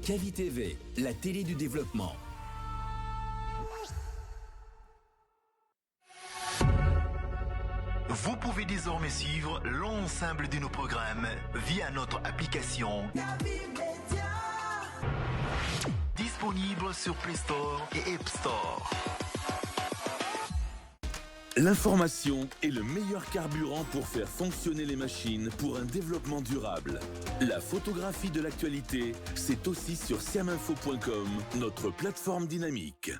Kavi TV, la télé du développement. Vous pouvez désormais suivre l'ensemble de nos programmes via notre application disponible sur Play Store et App Store. L'information est le meilleur carburant pour faire fonctionner les machines pour un développement durable. La photographie de l'actualité, c'est aussi sur siaminfo.com, notre plateforme dynamique.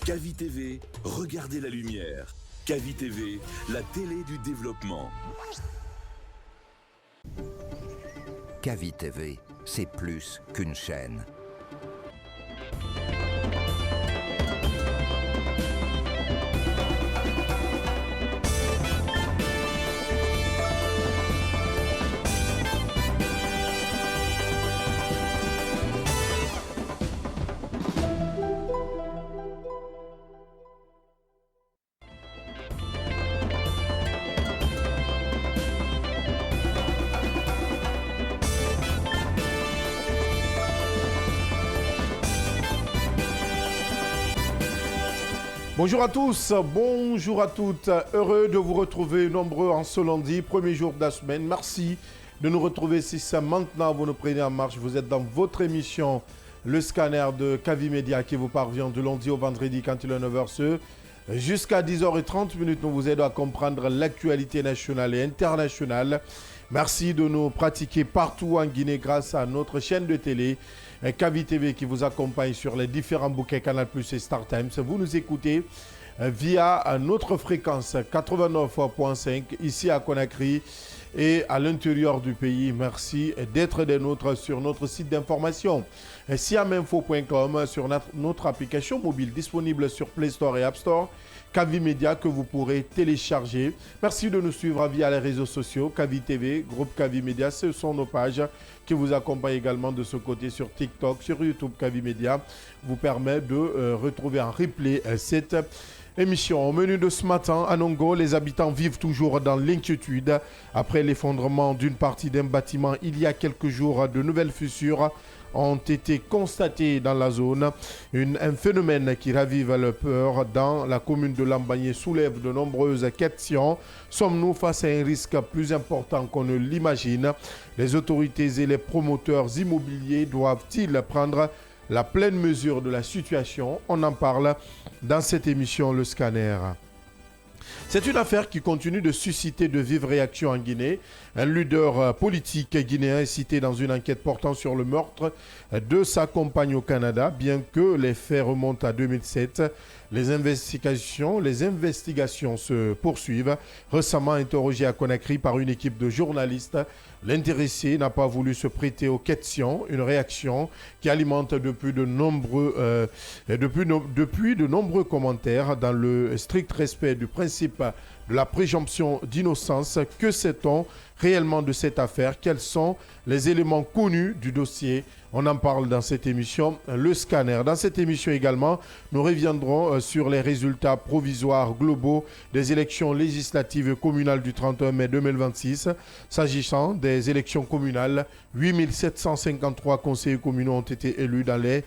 Kavi TV, regardez la lumière. Kavi TV, la télé du développement. Kavi TV, c'est plus qu'une chaîne. Bonjour à tous, bonjour à toutes. Heureux de vous retrouver nombreux en ce lundi, premier jour de la semaine. Merci de nous retrouver si c'est maintenant vous nous prenez en marche. Vous êtes dans votre émission Le Scanner de Kavi Media qui vous parvient du lundi au vendredi quand il est 9h jusqu'à 10h30. Nous vous aidons à comprendre l'actualité nationale et internationale. Merci de nous pratiquer partout en Guinée grâce à notre chaîne de télé Kavi TV qui vous accompagne sur les différents bouquets Canal+ et Star Times. Vous nous écoutez via notre fréquence 89.5 ici à Conakry et à l'intérieur du pays. Merci d'être des nôtres sur notre site d'information siaminfo.com, sur notre application mobile disponible sur Play Store et App Store. Kavi Media que vous pourrez télécharger. Merci de nous suivre via les réseaux sociaux. Kavi TV, groupe Kavi Media, ce sont nos pages qui vous accompagnent également de ce côté sur TikTok, sur YouTube. Kavi Media vous permet de retrouver en replay cette émission. Au menu de ce matin, à Nongo, les habitants vivent toujours dans l'inquiétude. Après l'effondrement d'une partie d'un bâtiment il y a quelques jours, de nouvelles fissures ont été constatées dans la zone. Un phénomène qui ravive la peur dans la commune de Lambagné soulève de nombreuses questions. Sommes-nous face à un risque plus important qu'on ne l'imagine? Les autorités et les promoteurs immobiliers doivent-ils prendre la pleine mesure de la situation? On en parle dans cette émission Le Scanner. C'est une affaire qui continue de susciter de vives réactions en Guinée. Un leader politique guinéen est cité dans une enquête portant sur le meurtre de sa compagne au Canada. Bien que les faits remontent à 2007, les investigations se poursuivent. Récemment interrogé à Conakry par une équipe de journalistes, l'intéressé n'a pas voulu se prêter aux questions, une réaction qui alimente depuis de nombreux commentaires dans le strict respect du principe de la présomption d'innocence. Que sait-on réellement de cette affaire? Quels sont les éléments connus du dossier? On en parle dans cette émission, Le Scanner. Dans cette émission également, nous reviendrons sur les résultats provisoires globaux des élections législatives et communales du 31 mai 2026. S'agissant des élections communales, 8753 conseillers communaux ont été élus dans les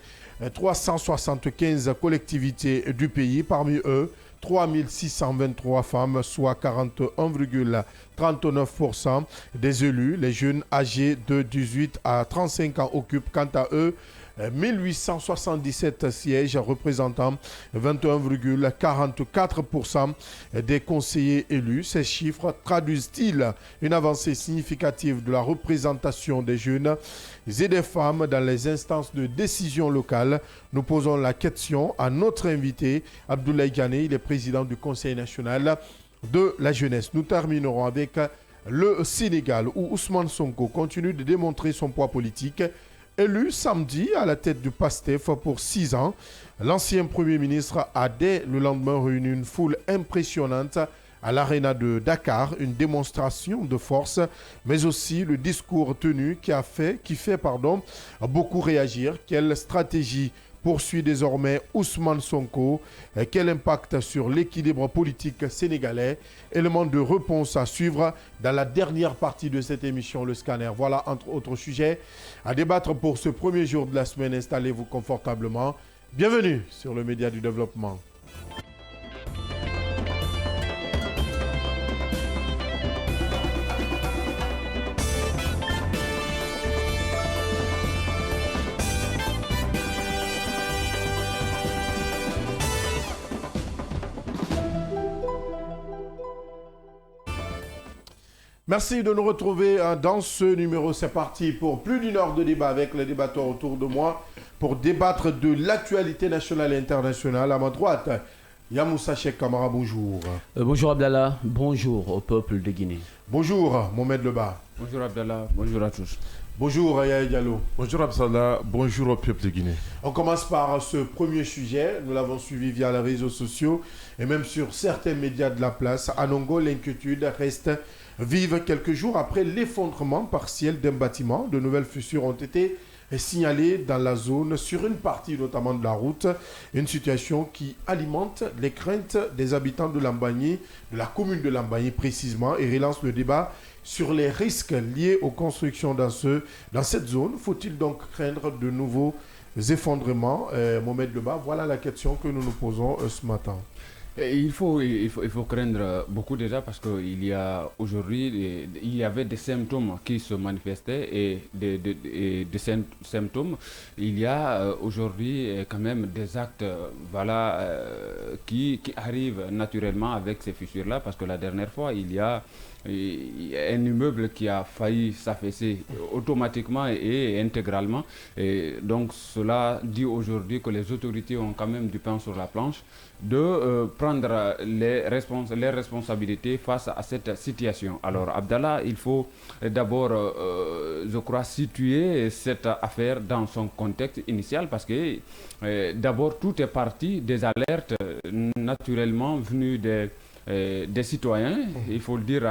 375 collectivités du pays. Parmi eux, 3623 femmes, soit 41,39% des élus. Les jeunes âgés de 18 à 35 ans occupent quant à eux 1877 sièges représentant 21,44% des conseillers élus. Ces chiffres traduisent-ils une avancée significative de la représentation des jeunes et des femmes dans les instances de décision locales? Nous posons la question à notre invité, Abdoulaye Ghané, il est président du Conseil national de la jeunesse. Nous terminerons avec le Sénégal, où Ousmane Sonko continue de démontrer son poids politique. Élu samedi à la tête du PASTEF pour 6 ans, l'ancien Premier ministre a dès le lendemain réuni une foule impressionnante à l'Arena de Dakar, une démonstration de force, mais aussi le discours tenu qui fait beaucoup réagir. Quelle stratégie poursuit désormais Ousmane Sonko. Quel impact sur l'équilibre politique sénégalais? Élément de réponse à suivre dans la dernière partie de cette émission, le scanner. Voilà, entre autres sujets, à débattre pour ce premier jour de la semaine. Installez-vous confortablement. Bienvenue sur le Média du Développement. Merci de nous retrouver dans ce numéro. C'est parti pour plus d'une heure de débat avec les débatteurs autour de moi pour débattre de l'actualité nationale et internationale. À ma droite, Yamoussa Cheikh Kamara, bonjour. Bonjour Abdallah, bonjour au peuple de Guinée. Bonjour Mohamed Leba. Bonjour Abdallah, bonjour à tous. Bonjour Yaya Diallo. Bonjour Abdallah, bonjour au peuple de Guinée. On commence par ce premier sujet. Nous l'avons suivi via les réseaux sociaux et même sur certains médias de la place. À Nongo, l'inquiétude reste vive quelques jours après l'effondrement partiel d'un bâtiment. De nouvelles fissures ont été signalées dans la zone, sur une partie notamment de la route. Une situation qui alimente les craintes des habitants de Lambagny, de la commune de Lambagny précisément, et relance le débat sur les risques liés aux constructions dans cette zone. Faut-il donc craindre de nouveaux effondrements? Mohamed Leba, voilà la question que nous nous posons ce matin. Il faut craindre beaucoup déjà parce qu'il y a aujourd'hui, il y avait des symptômes qui se manifestaient et des symptômes. Il y a aujourd'hui quand même des actes qui arrivent naturellement avec ces fissures-là, parce que la dernière fois, il y a un immeuble qui a failli s'affaisser automatiquement et intégralement. Et donc cela dit aujourd'hui que les autorités ont quand même du pain sur la planche de prendre les responsabilités face à cette situation. Alors Abdallah, il faut d'abord, je crois, situer cette affaire dans son contexte initial, parce que d'abord tout est parti des alertes naturellement venues des citoyens. Il faut le dire,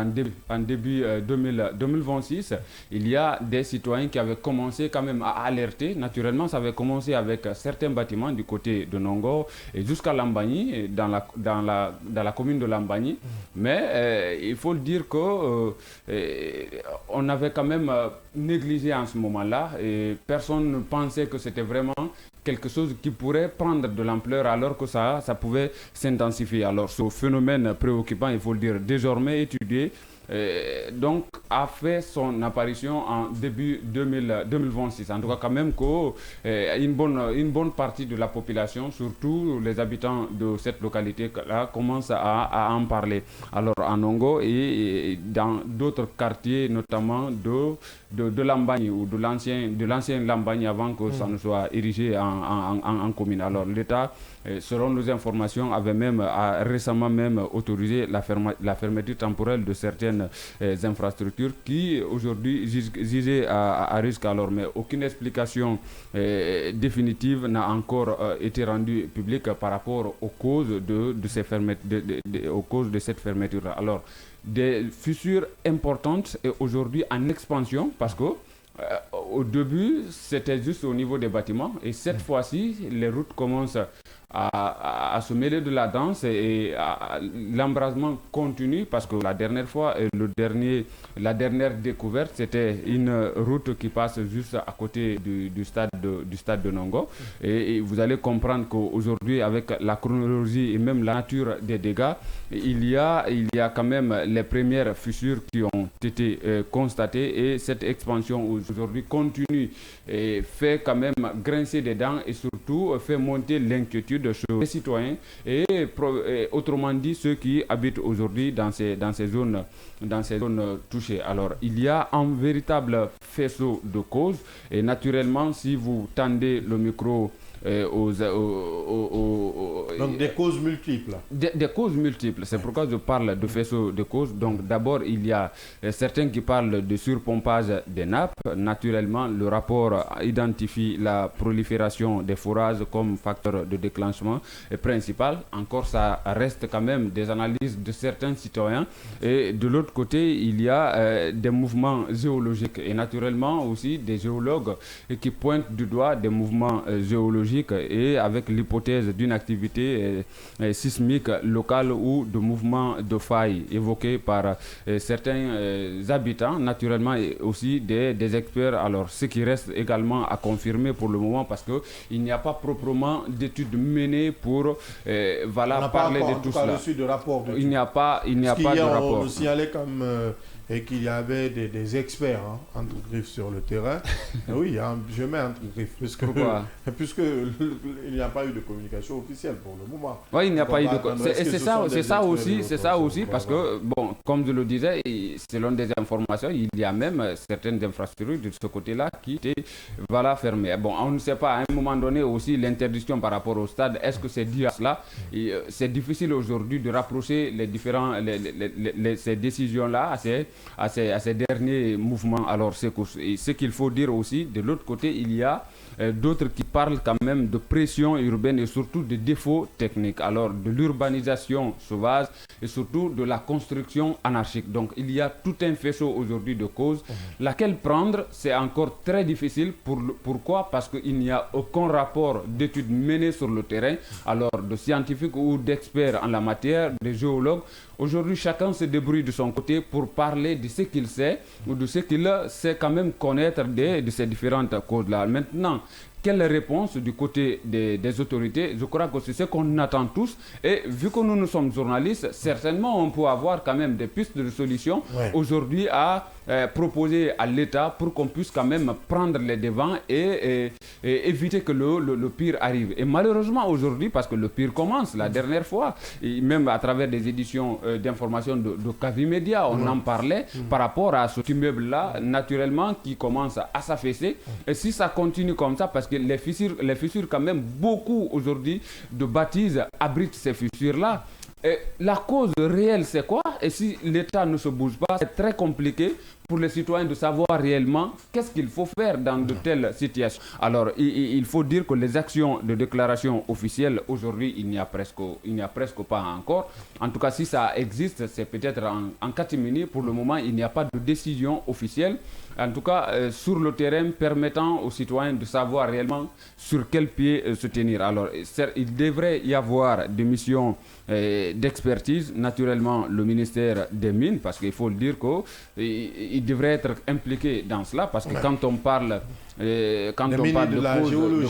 en début 2026, il y a des citoyens qui avaient commencé quand même à alerter. Naturellement, ça avait commencé avec certains bâtiments du côté de Nongo et jusqu'à Lambagny, dans la commune de Lambagny. Mais il faut le dire que on avait quand même négligé en ce moment-là, et personne ne pensait que c'était vraiment quelque chose qui pourrait prendre de l'ampleur, alors que ça pouvait s'intensifier. Alors ce phénomène préoccupant, il faut le dire, désormais étudié, donc a fait son apparition en début 2026. En tout cas, quand même qu'une bonne partie de la population, surtout les habitants de cette localité-là, commencent à en parler. Alors en Nongo et dans d'autres quartiers, notamment de Lambagny ou de l'ancien Lambagny, avant que ça ne soit érigé en commune. Alors l'État, selon nos informations, avait récemment autorisé la fermeture temporaire de certaines infrastructures qui aujourd'hui gisaient à risque. Alors, mais aucune explication définitive n'a encore été rendue publique par rapport aux causes aux causes de cette fermeture. Alors, des fissures importantes et aujourd'hui en expansion, parce que au début, c'était juste au niveau des bâtiments, et cette fois-ci, les routes commencent à se mêler de la danse, et l'embrasement continue, parce que la dernière fois, la dernière découverte, c'était une route qui passe juste à côté du stade de Nongo. Et vous allez comprendre qu'aujourd'hui, avec la chronologie et même la nature des dégâts, il y a quand même les premières fissures qui ont été constatées, et cette expansion aujourd'hui continue et fait quand même grincer des dents, et surtout fait monter l'inquiétude chez les citoyens et autrement dit ceux qui habitent aujourd'hui dans ces zones touchées. Alors il y a un véritable faisceau de causes, et naturellement si vous tendez le micro donc des causes multiples. Des causes multiples, c'est pourquoi je parle de faisceau de causes. Donc d'abord, il y a certains qui parlent de surpompage des nappes. Naturellement, le rapport identifie la prolifération des forages comme facteur de déclenchement principal. Encore, ça reste quand même des analyses de certains citoyens. Et de l'autre côté, il y a des mouvements géologiques, et naturellement aussi des géologues qui pointent du doigt des mouvements géologiques géologique et avec l'hypothèse d'une activité sismique locale ou de mouvement de faille évoqué par certains habitants, naturellement, et aussi des experts. Alors, ce qui reste également à confirmer pour le moment, parce qu'il n'y a pas proprement d'études menées pour parler de tout cela. De rapport il n'y a pas de rapport. On nous signalait comme et qu'il y avait des experts entre griffes sur le terrain. Oui, je mets entre griffes puisqu'il n'y a pas eu de communication officielle pour le moment. Oui, il n'y a pas eu de... C'est ça aussi, parce que, bon, comme je le disais, selon des informations, il y a même certaines infrastructures de ce côté-là qui étaient fermées. Bon, on ne sait pas, à un moment donné aussi, l'interdiction par rapport au stade, est-ce que c'est dû à cela? C'est difficile aujourd'hui de rapprocher les différents, ces décisions-là à ces derniers mouvements. Alors, ce qu'il faut dire aussi, de l'autre côté, il y a d'autres qui parlent quand même de pression urbaine et surtout de défauts techniques. Alors, de l'urbanisation sauvage et surtout de la construction anarchique. Donc, il y a tout un faisceau aujourd'hui de causes. Laquelle prendre, c'est encore très difficile. Pourquoi? Parce qu'il n'y a aucun rapport d'études menées sur le terrain. Alors, de scientifiques ou d'experts en la matière, de géologues. Aujourd'hui, chacun se débrouille de son côté pour parler de ce qu'il sait ou de ce qu'il sait quand même connaître de ces différentes causes-là. Maintenant, quelle réponse du côté des autorités? Je crois que c'est ce qu'on attend tous. Et vu que nous sommes journalistes, certainement on peut avoir quand même des pistes de solutions aujourd'hui à proposer à l'État pour qu'on puisse quand même prendre les devants et éviter que le pire arrive. Et malheureusement aujourd'hui, parce que le pire commence, la dernière fois, et même à travers des éditions d'information de Kavi Media, on en parlait par rapport à cet immeuble-là, naturellement, qui commence à s'affaisser. Et si ça continue comme ça, parce que les fissures quand même, beaucoup aujourd'hui de bâtisses abritent ces fissures-là. Et la cause réelle, c'est quoi? Et si l'État ne se bouge pas, c'est très compliqué pour les citoyens de savoir réellement qu'est-ce qu'il faut faire dans de telles situations. Alors, il faut dire que les actions de déclaration officielle, aujourd'hui, il n'y a presque pas encore. En tout cas, si ça existe, c'est peut-être en catimini. Pour le moment, il n'y a pas de décision officielle. En tout cas, sur le terrain, permettant aux citoyens de savoir réellement sur quel pied se tenir. Alors, il devrait y avoir des missions d'expertise. Naturellement, le ministère des Mines, parce qu'il faut le dire qu'il devrait être impliqué dans cela, parce que quand on parle de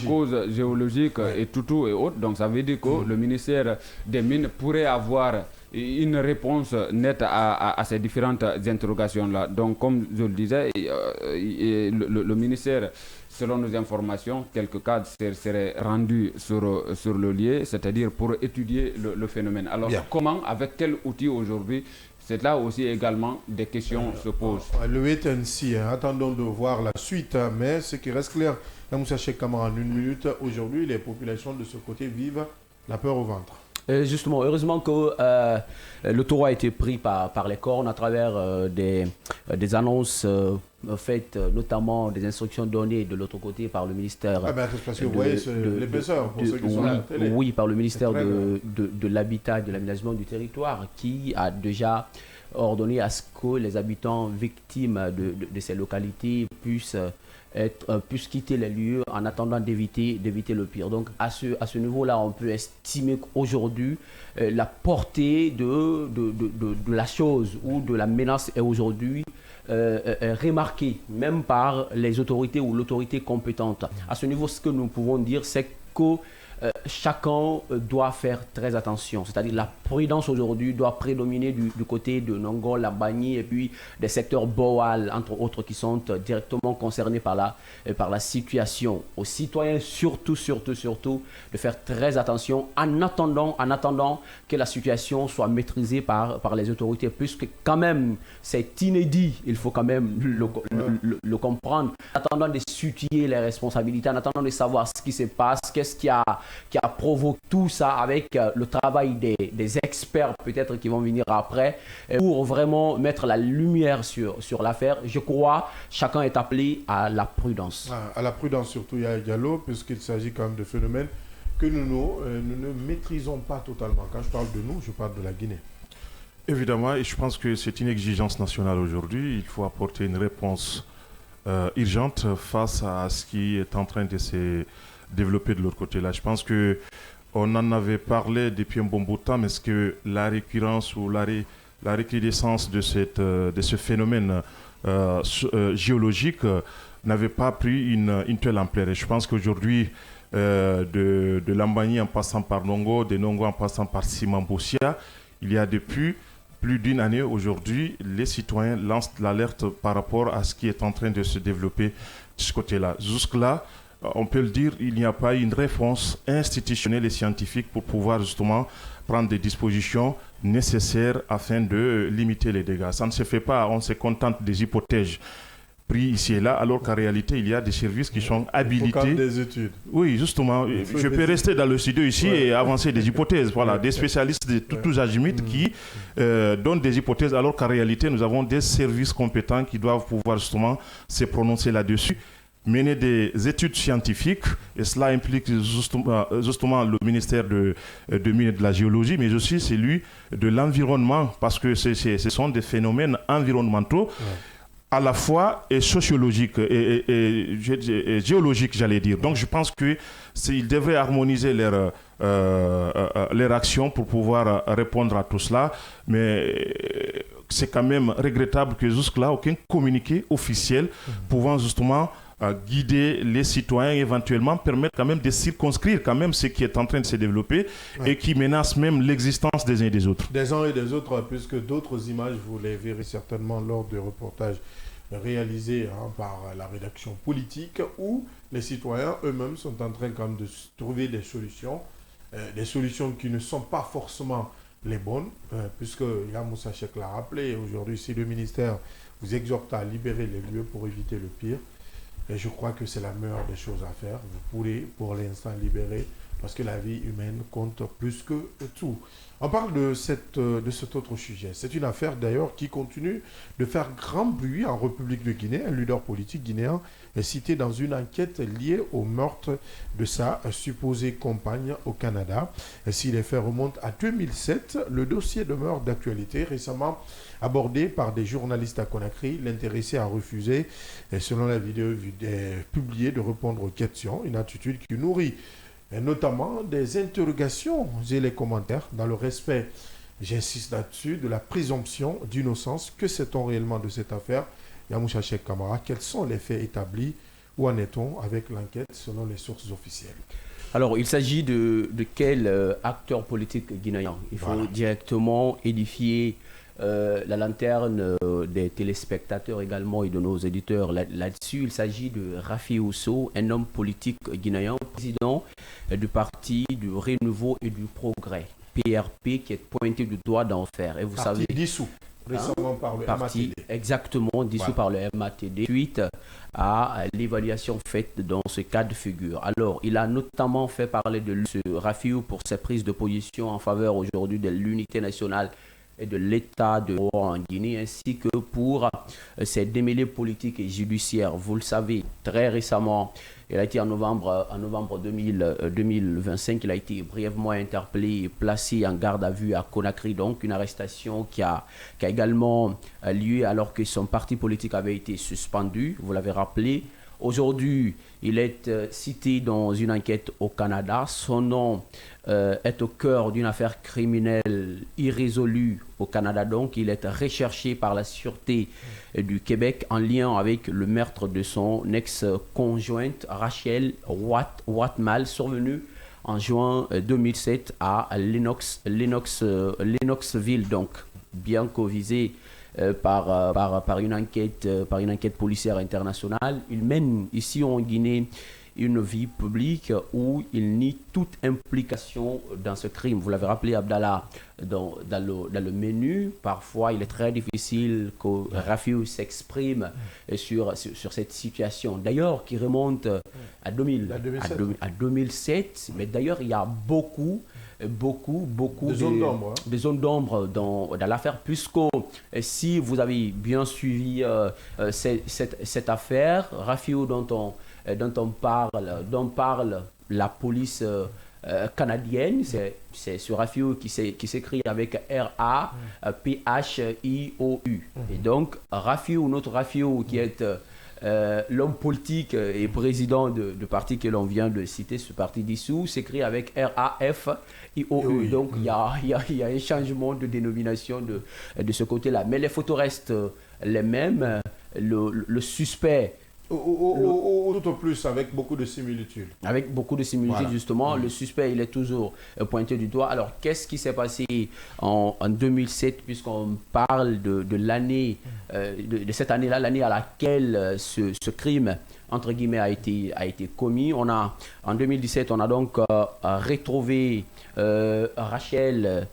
causes géologiques et tout et autres, donc ça veut dire que le ministère des Mines pourrait avoir une réponse nette à ces différentes interrogations-là. Donc, comme je le disais, le ministère, selon nos informations, quelques cadres seraient rendus sur le lieu, c'est-à-dire pour étudier le phénomène. Alors, comment, avec quel outil aujourd'hui? C'est là aussi également des questions se posent. Le wait and see, attendons de voir la suite, mais ce qui reste clair, Moussa Cheikh Kamara, en une minute, aujourd'hui, les populations de ce côté vivent la peur au ventre. Justement, heureusement que le taureau a été pris par les cornes à travers des annonces faites, notamment des instructions données de l'autre côté par le ministère. Parce que vous voyez l'épaisseur pour ceux qui sont à la télé. Oui, par le ministère de l'Habitat et de l'Aménagement du Territoire, qui a déjà ordonné à ce que les habitants victimes de ces localités puissent quitter les lieux en attendant d'éviter le pire. Donc à ce niveau-là, on peut estimer qu'aujourd'hui, la portée de la chose ou de la menace est aujourd'hui remarquée, même par les autorités ou l'autorité compétente. À ce niveau, ce que nous pouvons dire, c'est que chacun doit faire très attention. C'est-à-dire la prudence aujourd'hui doit prédominer du côté de Nongol, la Bani et puis des secteurs Boal, entre autres, qui sont directement concernés par la situation. Aux citoyens, surtout, de faire très attention en attendant que la situation soit maîtrisée par les autorités, puisque quand même, c'est inédit, il faut quand même le comprendre, en attendant de situer les responsabilités, en attendant de savoir ce qui se passe, qu'est-ce qui a provoqué tout ça, avec le travail des experts peut-être qui vont venir après, pour vraiment mettre la lumière sur l'affaire. Je crois chacun est appelé à la prudence. À la prudence surtout, Diallo, puisqu'il s'agit quand même de phénomènes que nous ne maîtrisons pas totalement. Quand je parle de nous, je parle de la Guinée. Évidemment, et je pense que c'est une exigence nationale aujourd'hui. Il faut apporter une réponse urgente face à ce qui est en train de se développer de l'autre côté là. Je pense que on en avait parlé depuis un bon bout de temps, mais est-ce que la récurrence ou la recrudescence de ce phénomène géologique n'avait pas pris une telle ampleur. Et je pense qu'aujourd'hui, de Lambani en passant par Nongo, de Nongo en passant par Simambossia, il y a depuis plus d'une année aujourd'hui, les citoyens lancent l'alerte par rapport à ce qui est en train de se développer de ce côté-là. Jusque-là, on peut le dire, il n'y a pas une réponse institutionnelle et scientifique pour pouvoir justement prendre des dispositions nécessaires afin de limiter les dégâts. Ça ne se fait pas, on se contente des hypothèses prises ici et là, alors qu'en réalité, il y a des services qui sont habilités. Il faut des études. Oui, justement, je peux rester dans le studio ici et avancer des hypothèses. Voilà, des spécialistes de tous azimuts qui donnent des hypothèses, alors qu'en réalité, nous avons des services compétents qui doivent pouvoir justement se prononcer là-dessus, mener des études scientifiques, et cela implique justement le ministère de Mines et de la Géologie, mais aussi celui de l'environnement, parce que ce sont des phénomènes environnementaux, à la fois et sociologiques et géologiques, j'allais dire. Donc je pense qu'ils devraient harmoniser leur action pour pouvoir répondre à tout cela, mais c'est quand même regrettable que jusque-là, aucun communiqué officiel pouvant justement guider les citoyens, éventuellement permettre quand même de circonscrire quand même ce qui est en train de se développer et qui menace même l'existence des uns et des autres. Des uns et des autres, puisque d'autres images, vous les verrez certainement lors de reportages réalisés par la rédaction politique, où les citoyens eux-mêmes sont en train quand même de trouver des solutions qui ne sont pas forcément les bonnes, puisque Moussa Chek l'a rappelé, aujourd'hui si le ministère vous exhorte à libérer les lieux pour éviter le pire, et je crois que c'est la meilleure des choses à faire. Vous pourrez pour l'instant libérer, parce que la vie humaine compte plus que tout. On parle de cet autre sujet. C'est une affaire d'ailleurs qui continue de faire grand bruit en République de Guinée. Un leader politique guinéen est cité dans une enquête liée au meurtre de sa supposée compagne au Canada. Et si les faits remontent à 2007, le dossier demeure d'actualité. Récemment abordé par des journalistes à Conakry, l'intéressé a refusé, selon la vidéo publiée, de répondre aux questions. Une attitude qui nourrit et notamment des interrogations et les commentaires dans le respect, j'insiste là-dessus, de la présomption d'innocence. Que sait-on réellement de cette affaire? Yamoucha Cheikh Kamara, quels sont les faits établis? Où en est-on avec l'enquête selon les sources officielles? Alors, il s'agit de quel acteur politique guinéen? Il faut directement édifier la lanterne des téléspectateurs également et de nos éditeurs là-dessus. Il s'agit de Rafi Ousso, un homme politique guinéen, président du parti du Renouveau et du Progrès, PRP, qui est pointé du doigt d'enfer. Et vous savez, dissous récemment par le MATD. Exactement, dissous par le MATD, suite à l'évaluation faite dans ce cas de figure. Alors, il a notamment fait parler de ce Rafiou pour ses prises de position en faveur aujourd'hui de l'unité nationale et de l'état de droit en Guinée, ainsi que pour ses démêlés politiques et judiciaires. Vous le savez, très récemment, il a été en novembre 2025, il a été brièvement interpellé et placé en garde à vue à Conakry, donc une arrestation qui a également lieu alors que son parti politique avait été suspendu, vous l'avez rappelé. Aujourd'hui, il est cité dans une enquête au Canada. Son nom est au cœur d'une affaire criminelle irrésolue au Canada. Donc, il est recherché par la Sûreté du Québec en lien avec le meurtre de son ex-conjointe Rachel Watmal, survenu en juin 2007 à Lennoxville, donc bien qu'visé par une enquête policière internationale. Il mène ici en Guinée une vie publique où il nie toute implication dans ce crime. Vous l'avez rappelé, Abdallah, dans le menu. Parfois, il est très difficile que Rafiou s'exprime sur cette situation. D'ailleurs, qui remonte à 2007. Mais d'ailleurs, il y a beaucoup de zones d'ombre dans l'affaire, puisque si vous avez bien suivi cette affaire, Rafiou dont parle la police canadienne, c'est ce Rafiou qui s'écrit avec R-A-P-H-I-O-U. Et donc, Rafiou, notre Rafiou qui est l'homme politique et président de parti que l'on vient de citer, ce parti dissous, s'écrit avec R-A-F-I-O-U. Oui. Donc il y a un changement de dénomination de ce côté-là. Mais les photos restent les mêmes. Le suspect... Tout au plus, avec beaucoup de similitudes. Avec beaucoup de similitudes, Voilà. justement. Le suspect, il est toujours pointé du doigt. Alors, qu'est-ce qui s'est passé en 2007, puisqu'on parle de l'année, de cette année-là, l'année à laquelle ce crime, entre guillemets, a été commis. En 2017, on a donc retrouvé Rachel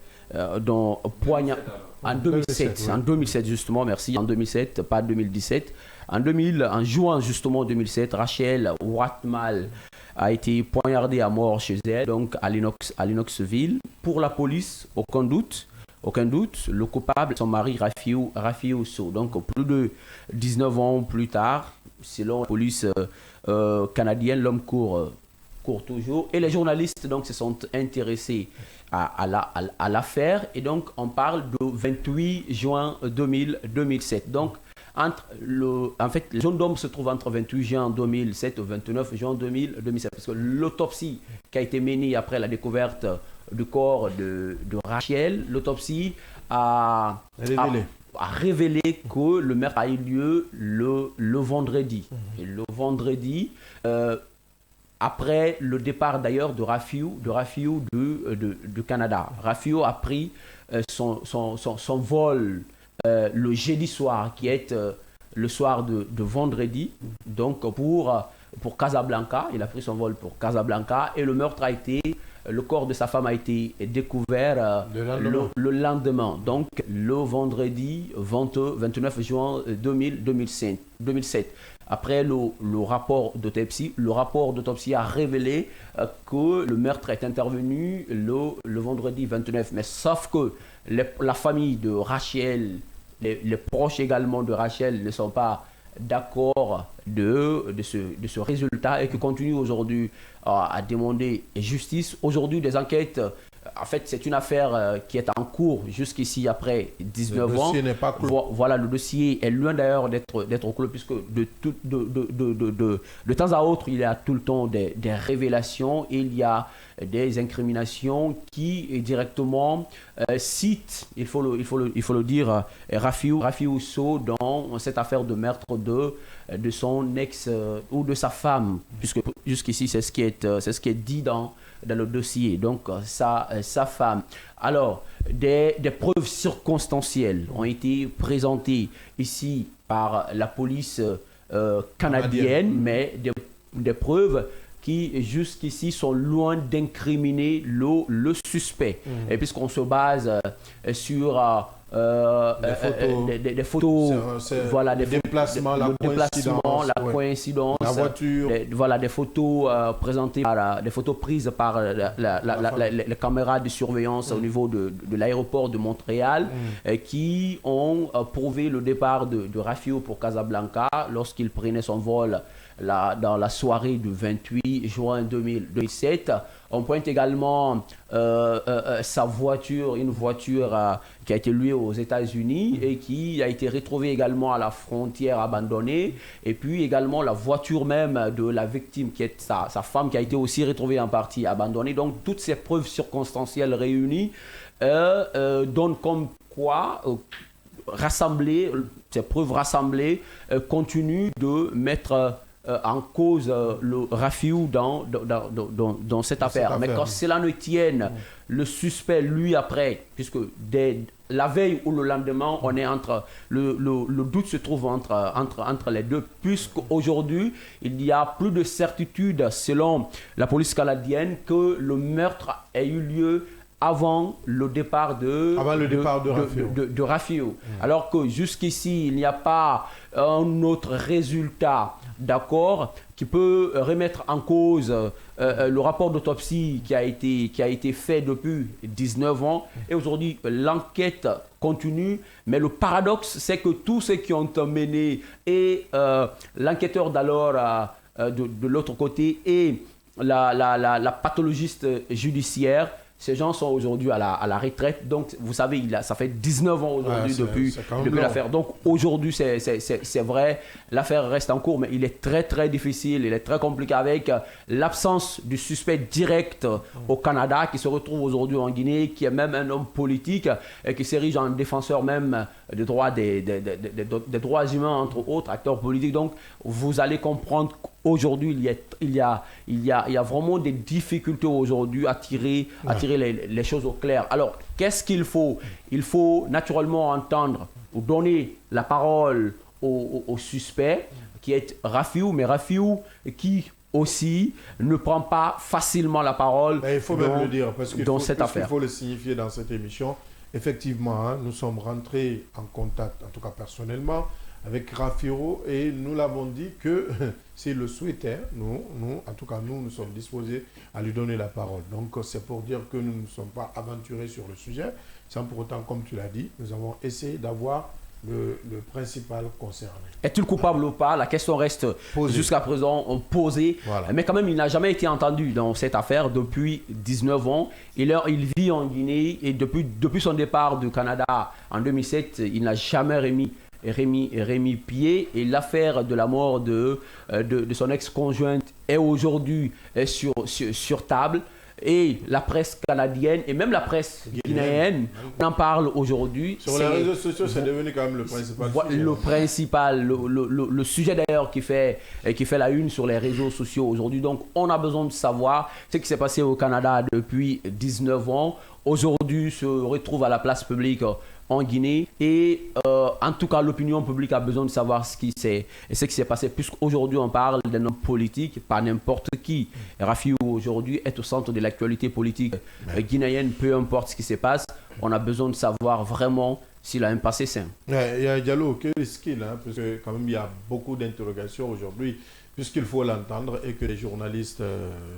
dans poignard... En 2007, justement, merci. En 2007, pas 2017. En juin, justement, 2007, Rachel Watmal a été poignardée à mort chez elle, donc à Lennoxville. Pour la police, aucun doute. Le coupable, son mari, Rafiou So. Donc, plus de 19 ans plus tard, selon la police canadienne, l'homme court toujours. Et les journalistes donc, se sont intéressés à l'affaire. Et donc, on parle de 28 juin 2007. Donc, en fait, le jeune homme se trouve entre 28 juin 2007 et 29 juin 2007. Parce que l'autopsie qui a été menée après la découverte du corps de Rachel, l'autopsie a révélé que le meurtre a eu lieu le vendredi. Et le vendredi, après le départ d'ailleurs de Rafiou du Canada. Rafiou a pris son vol le jeudi soir, qui est le soir de vendredi, donc pour Casablanca. Il a pris son vol pour Casablanca et le corps de sa femme a été découvert le lendemain. Donc le vendredi 29 juin 2007. Après le rapport d'autopsie a révélé que le meurtre est intervenu le vendredi 29. Mais sauf que la famille de Rachel, les proches également de Rachel ne sont pas d'accord de ce résultat et qui continuent aujourd'hui à demander justice. Aujourd'hui, des enquêtes, en fait, c'est une affaire qui est en cours jusqu'ici après 19 ans. Le dossier n'est pas clos. Voilà, le dossier est loin d'ailleurs d'être clos puisque de temps à autre, il y a tout le temps des révélations et il y a des incriminations qui directement citent, il faut le dire, Rafiou So dans cette affaire de meurtre de son ex ou de sa femme, puisque jusqu'ici c'est ce qui est dit dans le dossier, donc sa femme. Alors, des preuves circonstancielles ont été présentées ici par la police canadienne, mais des preuves qui jusqu'ici sont loin d'incriminer le suspect. Et puisqu'on se base sur des photos, voilà, des déplacements, la coïncidence, la voiture, des photos présentées des photos prises par les caméras de surveillance au niveau de l'aéroport de Montréal, qui ont prouvé le départ de Rafiou pour Casablanca lorsqu'il prenait son vol dans la soirée du 28 juin 2007. On pointe également sa voiture, une voiture qui a été louée aux États-Unis et qui a été retrouvée également à la frontière abandonnée. Et puis également la voiture même de la victime, qui est sa femme, qui a été aussi retrouvée en partie abandonnée. Donc toutes ces preuves circonstancielles réunies donnent comme quoi ces preuves rassemblées continuent de mettre en cause le Rafiou dans cette affaire. Mais quand cela ne tienne, le suspect, lui, après, puisque la veille ou le lendemain, on est le doute se trouve entre les deux, puisqu'aujourd'hui, il y a plus de certitude, selon la police canadienne, que le meurtre ait eu lieu avant le départ de Rafiou. Alors que jusqu'ici, il n'y a pas un autre résultat d'accord qui peut remettre en cause le rapport d'autopsie qui a été fait depuis 19 ans. Et aujourd'hui, l'enquête continue. Mais le paradoxe, c'est que tous ceux qui ont mené et l'enquêteur d'alors de l'autre côté et la pathologiste judiciaire Ces gens sont aujourd'hui à la retraite. Donc, vous savez, ça fait 19 ans aujourd'hui depuis l'affaire. Donc, aujourd'hui, c'est vrai, l'affaire reste en cours, mais il est très, très difficile. Il est très compliqué avec l'absence du suspect direct au Canada qui se retrouve aujourd'hui en Guinée, qui est même un homme politique et qui s'érige en défenseur même des droits, des droits humains, entre autres acteurs politiques. Donc, vous allez comprendre qu'aujourd'hui, il y a vraiment des difficultés aujourd'hui à tirer les choses au clair. Alors, qu'est-ce qu'il faut? Il faut naturellement entendre ou donner la parole au suspect qui est Rafiou, mais Rafiou qui aussi ne prend pas facilement la parole il faut même le dire, parce qu'il dans cette affaire. Il faut le signifier dans cette émission. Effectivement, nous sommes rentrés en contact, en tout cas personnellement, avec Rafiou et nous l'avons dit que s'il le souhaitait, nous sommes disposés à lui donner la parole. Donc c'est pour dire que nous ne sommes pas aventurés sur le sujet, sans pour autant, comme tu l'as dit, nous avons essayé d'avoir le principal concerné. Est-il coupable ou pas? La question reste jusqu'à présent posée. Voilà. Mais quand même, il n'a jamais été entendu dans cette affaire depuis 19 ans. Il vit en Guinée et depuis son départ du Canada en 2007, il n'a jamais remis pied. Et l'affaire de la mort de son ex-conjointe est aujourd'hui sur table. Et la presse canadienne et même la presse guinéenne, on en parle aujourd'hui. Sur les réseaux sociaux, c'est devenu quand même le principal sujet. Le sujet d'ailleurs qui fait la une sur les réseaux sociaux aujourd'hui. Donc, on a besoin de savoir ce qui s'est passé au Canada depuis 19 ans. Aujourd'hui, se retrouve à la place publique en Guinée et en tout cas l'opinion publique a besoin de savoir ce qui s'est passé, puisqu'aujourd'hui on parle d'un homme politique, pas n'importe qui. Rafiou aujourd'hui est au centre de l'actualité politique guinéenne, peu importe ce qui se passe, on a besoin de savoir vraiment s'il a un passé sain. Il y a Diallo, que risque-t-il, parce que quand même il y a beaucoup d'interrogations aujourd'hui, puisqu'il faut l'entendre et que les journalistes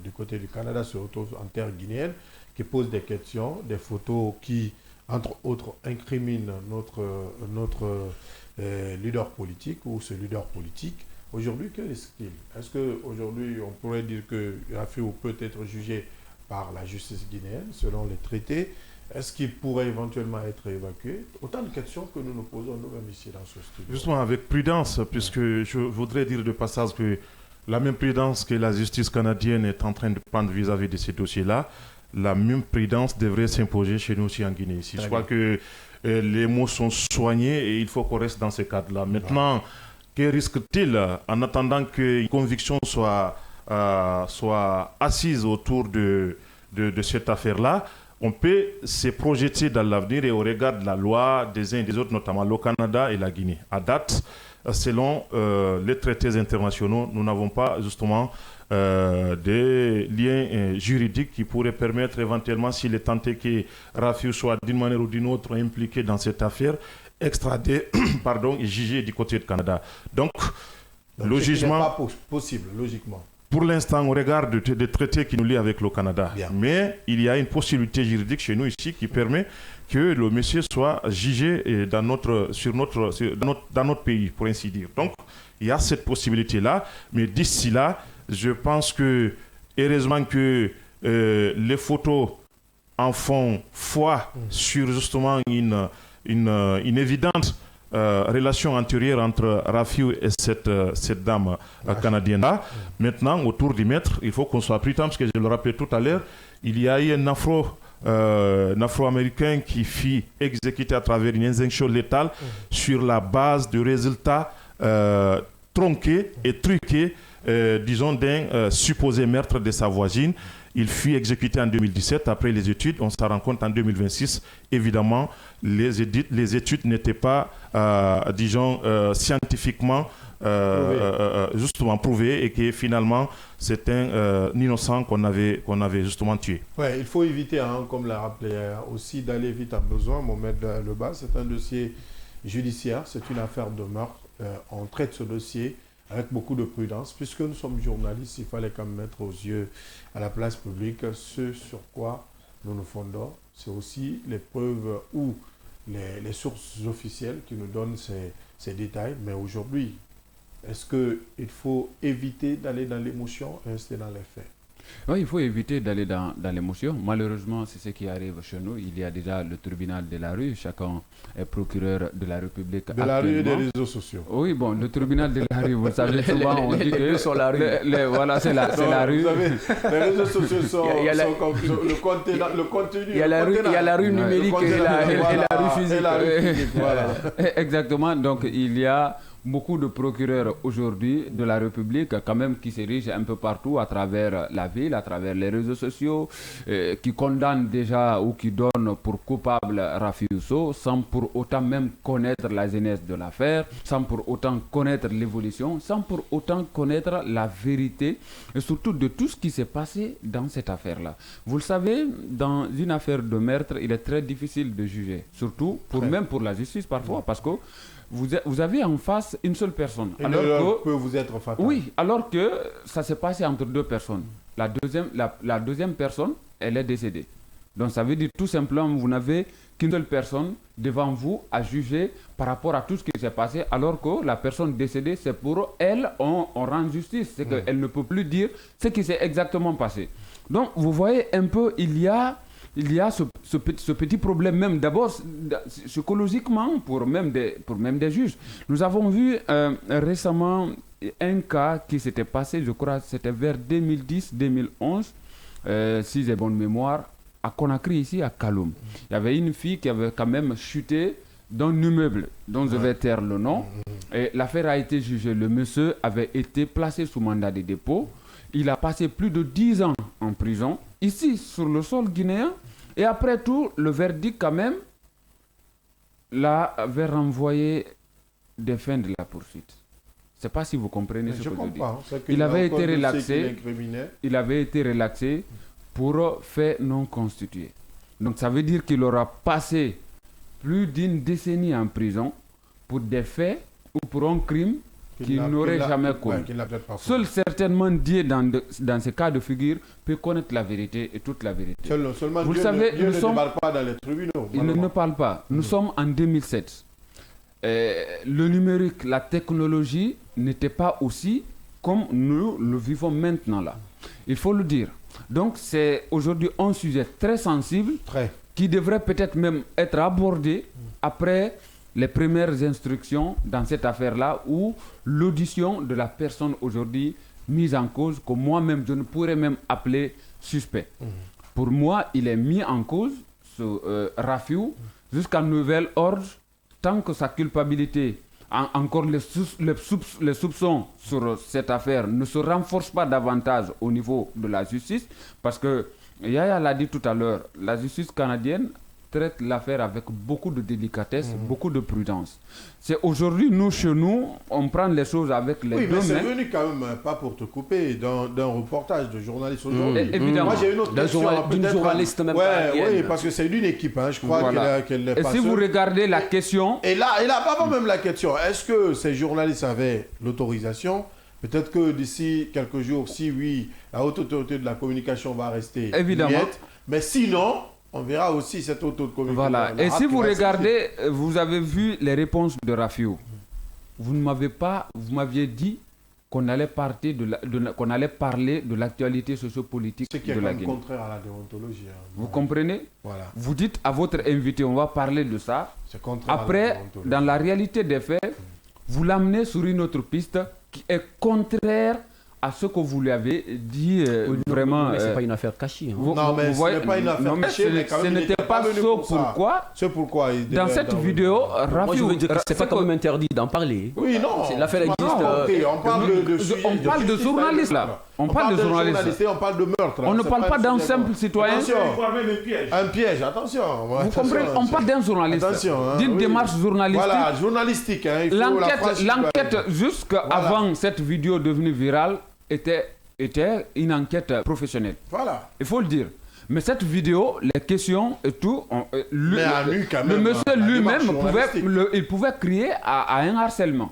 du côté du Canada se retrouvent en terre guinéenne, qui posent des questions, des photos qui entre autres, incrimine notre leader politique ou ce leader politique. Aujourd'hui, quel est-il? Est-ce qu'aujourd'hui, on pourrait dire que Rafiou peut être jugé par la justice guinéenne selon les traités? Est-ce qu'il pourrait éventuellement être évacué? Autant de questions que nous nous posons nous-mêmes ici dans ce studio. Justement, avec prudence, puisque je voudrais dire de passage que la même prudence que la justice canadienne est en train de prendre vis-à-vis de ces dossiers-là, la même prudence devrait s'imposer chez nous aussi en Guinée. Je crois que les mots sont soignés et il faut qu'on reste dans ce cadre-là. Maintenant, que risque-t-il en attendant qu'une conviction soit assise autour de cette affaire-là? On peut se projeter dans l'avenir et au regard de la loi des uns et des autres, notamment le Canada et la Guinée. À date, selon les traités internationaux, nous n'avons pas justement des liens juridiques qui pourraient permettre éventuellement, s'il est tenté que Rafiou soit d'une manière ou d'une autre impliqué dans cette affaire, extradé et jugé du côté du Canada. Donc le jugement n'est pas possible, logiquement. Pour l'instant, on regarde des traités qui nous lient avec le Canada. Bien. Mais il y a une possibilité juridique chez nous ici qui permet que le monsieur soit jugé dans notre pays, pour ainsi dire. Donc, il y a cette possibilité-là. Mais d'ici là, je pense que, heureusement que les photos en font foi sur justement une évidente relation antérieure entre Rafiou et cette dame canadienne-là. Maintenant, autour du maître, il faut qu'on soit prudent, parce que je le rappelais tout à l'heure, il y a eu un Afro-Américain qui fut exécuté à travers une injonction létale sur la base de résultats tronqués et truqués, disons, d'un supposé meurtre de sa voisine. Il fut exécuté en 2017. Après les études, on se rend compte en 2026. Évidemment, les études n'étaient pas, disons, scientifiquement justement prouvées et que finalement, c'est un innocent qu'on avait justement tué. Ouais, il faut éviter, comme l'a rappelé aussi, d'aller vite à besoin. Mohamed Leba, c'est un dossier judiciaire, c'est une affaire de meurtre. On traite ce dossier avec beaucoup de prudence, puisque nous sommes journalistes, il fallait quand même mettre aux yeux à la place publique ce sur quoi nous nous fondons. C'est aussi les preuves ou les sources officielles qui nous donnent ces détails. Mais aujourd'hui, est-ce qu'il faut éviter d'aller dans l'émotion et rester dans les faits? Oui, il faut éviter d'aller dans l'émotion. Malheureusement, c'est ce qui arrive chez nous. Il y a déjà le tribunal de la rue. Chacun est procureur de la République. De la rue et des réseaux sociaux. Oui, bon, le tribunal de la rue, vous savez, souvent on dit que... sur la rue. Voilà, c'est la rue. Vous savez, les réseaux sociaux sont comme le contenu. Il y a la rue numérique et la rue physique. Voilà. Exactement. Donc, il y a beaucoup de procureurs aujourd'hui de la République quand même qui s'érigent un peu partout à travers la ville, à travers les réseaux sociaux, qui condamnent déjà ou qui donnent pour coupable Rafi Yousso sans pour autant même connaître la genèse de l'affaire, sans pour autant connaître l'évolution, sans pour autant connaître la vérité et surtout de tout ce qui s'est passé dans cette affaire-là. Vous le savez, dans une affaire de meurtre, il est très difficile de juger, surtout même pour la justice parfois, parce que vous avez en face une seule personne. Alors que peut vous être fatal. Oui, alors que ça s'est passé entre deux personnes. La deuxième personne, elle est décédée. Donc ça veut dire tout simplement vous n'avez qu'une seule personne devant vous à juger par rapport à tout ce qui s'est passé, alors que la personne décédée, c'est pour elle, on rend justice. C'est qu'elle ne peut plus dire ce qui s'est exactement passé. Donc vous voyez un peu, il y a ce petit problème même d'abord psychologiquement pour même des juges. Nous avons vu récemment un cas qui s'était passé, je crois c'était vers 2010-2011, si j'ai bonne mémoire, à Conakry ici à Kaloum. Il y avait une fille qui avait quand même chuté dans un immeuble dont je vais taire le nom et l'affaire a été jugée. Le monsieur avait été placé sous mandat de dépôt. Il a passé plus de 10 ans en prison, ici, sur le sol guinéen. Et après tout, le verdict, quand même, avait renvoyé des fins de la poursuite. Je ne sais pas si vous comprenez ce que je dis. Il avait été relaxé pour fait non constitué. Donc, ça veut dire qu'il aura passé plus d'une décennie en prison pour des faits ou pour un crime qu'il n'aurait jamais commis. Seul certainement Dieu, dans ce cas de figure, peut connaître la vérité et toute la vérité. Seulement vous Dieu, savez, Dieu ne parle pas dans les tribunaux. Il ne parle pas. Nous sommes en 2007. Le numérique, la technologie n'était pas aussi comme nous le vivons maintenant là. Il faut le dire. Donc c'est aujourd'hui un sujet très sensible qui devrait peut-être même être abordé après les premières instructions dans cette affaire-là ou l'audition de la personne aujourd'hui mise en cause, que moi-même je ne pourrais même appeler suspect. Pour moi, il est mis en cause, Rafiou, jusqu'à nouvel ordre, tant que sa culpabilité, encore les soupçons sur cette affaire ne se renforcent pas davantage au niveau de la justice, parce que Yaya l'a dit tout à l'heure, la justice canadienne traite l'affaire avec beaucoup de délicatesse, beaucoup de prudence. C'est aujourd'hui, nous, chez nous, on prend les choses avec les deux mains. Oui, mais c'est venu quand même, pas pour te couper, d'un reportage de journaliste aujourd'hui. Évidemment. Moi, j'ai une autre question. D'une journaliste même oui, parce que c'est d'une équipe, je crois qu'elle n'est pas seule. Et si vous regardez la question... Et là, pas même la question. Est-ce que ces journalistes avaient l'autorisation? Peut-être que d'ici quelques jours, si oui, la haute autorité de la communication va rester muette. Mais sinon... On verra aussi cette auto-communication. Voilà. Et si vous regardez, vous avez vu les réponses de Rafiou. Vous m'aviez dit qu'on allait parler de l'actualité sociopolitique de la Guinée. Ce qui est contraire à la déontologie. Vous comprenez? Voilà. Vous dites à votre invité, on va parler de ça. Après, dans la réalité des faits, vous l'amenez sur une autre piste qui est contraire à ce que vous lui avez dit vraiment... Mais ce n'est pas une affaire cachée. Non, mais ce n'est pas une affaire cachée, mais quand même, ce n'était pas ce pourquoi dans cette vidéo, Rafi, je veux dire que ce n'est pas quand même interdit d'en parler. Oui, non. L'affaire existe. On parle de journalistes, là. On parle de journalistes. On parle de meurtre. On ne parle pas d'un simple citoyen. Un piège, attention. Vous comprenez? On parle d'un journaliste. D'une démarche journalistique. Voilà, journalistique. L'enquête, jusqu'avant cette vidéo devenue virale, était une enquête professionnelle. Voilà. Il faut le dire. Mais cette vidéo, les questions et tout, le monsieur lui-même pouvait crier à un harcèlement.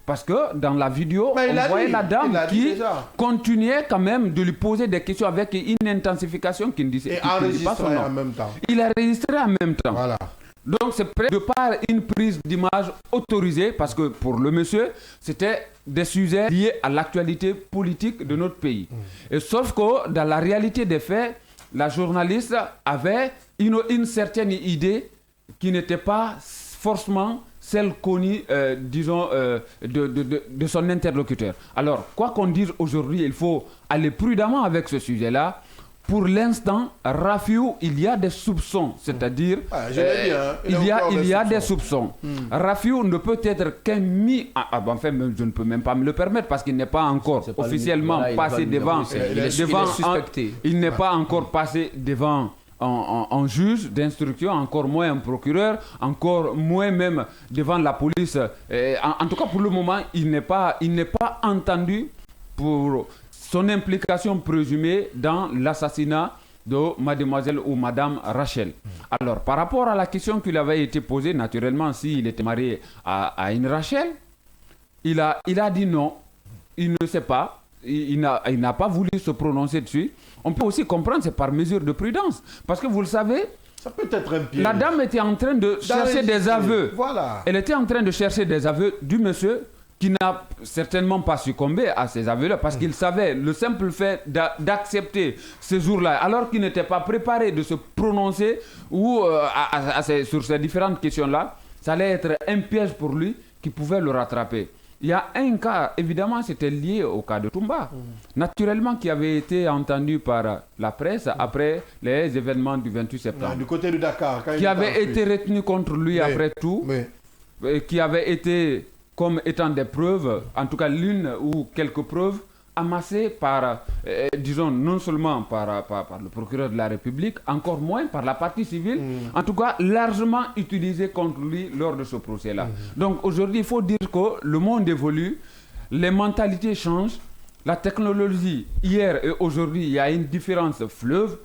Parce que dans la vidéo, on voyait la dame qui continuait quand même de lui poser des questions avec une intensification qui ne disait pas son nom. en même temps. Il a enregistré en même temps. Voilà. Donc c'est près de par une prise d'image autorisée, parce que pour le monsieur, c'était des sujets liés à l'actualité politique de notre pays. Et sauf que dans la réalité des faits, la journaliste avait une certaine idée qui n'était pas forcément celle connue, de son interlocuteur. Alors, quoi qu'on dise aujourd'hui, il faut aller prudemment avec ce sujet-là. Pour l'instant, Rafiou, il y a des soupçons, c'est-à-dire il y a des soupçons. Rafiou ne peut être qu'un enfin, je ne peux même pas me le permettre parce qu'il n'est pas encore officiellement passé devant. Il n'est pas encore passé devant un juge d'instruction, encore moins un procureur, encore moins même devant la police. En tout cas, pour le moment, il n'est pas entendu pour son implication présumée dans l'assassinat de mademoiselle ou madame Rachel. Alors, par rapport à la question qui lui avait été posée, naturellement, s'il était marié à une Rachel, il a dit non, il ne sait pas, il n'a pas voulu se prononcer dessus. On peut aussi comprendre, c'est par mesure de prudence. Parce que vous le savez, ça peut être un piège. La dame était en train de chercher des aveux. Voilà. Elle était en train de chercher des aveux du monsieur qui n'a certainement pas succombé à ces aveux-là parce qu'il savait le simple fait d'accepter ce jour-là, alors qu'il n'était pas préparé de se prononcer ou, sur ces différentes questions-là, ça allait être un piège pour lui qui pouvait le rattraper. Il y a un cas, évidemment, c'était lié au cas de Toumba, naturellement, qui avait été entendu par la presse après les événements du 28 septembre. Du côté de Dakar. Qui avait été retenu contre lui après tout, qui avait été comme étant des preuves, en tout cas l'une ou quelques preuves, amassées par, disons, non seulement par le procureur de la République, encore moins par la partie civile, en tout cas largement utilisées contre lui lors de ce procès-là. Donc aujourd'hui, il faut dire que le monde évolue, les mentalités changent, la technologie, hier et aujourd'hui, il y a une différence fleuve,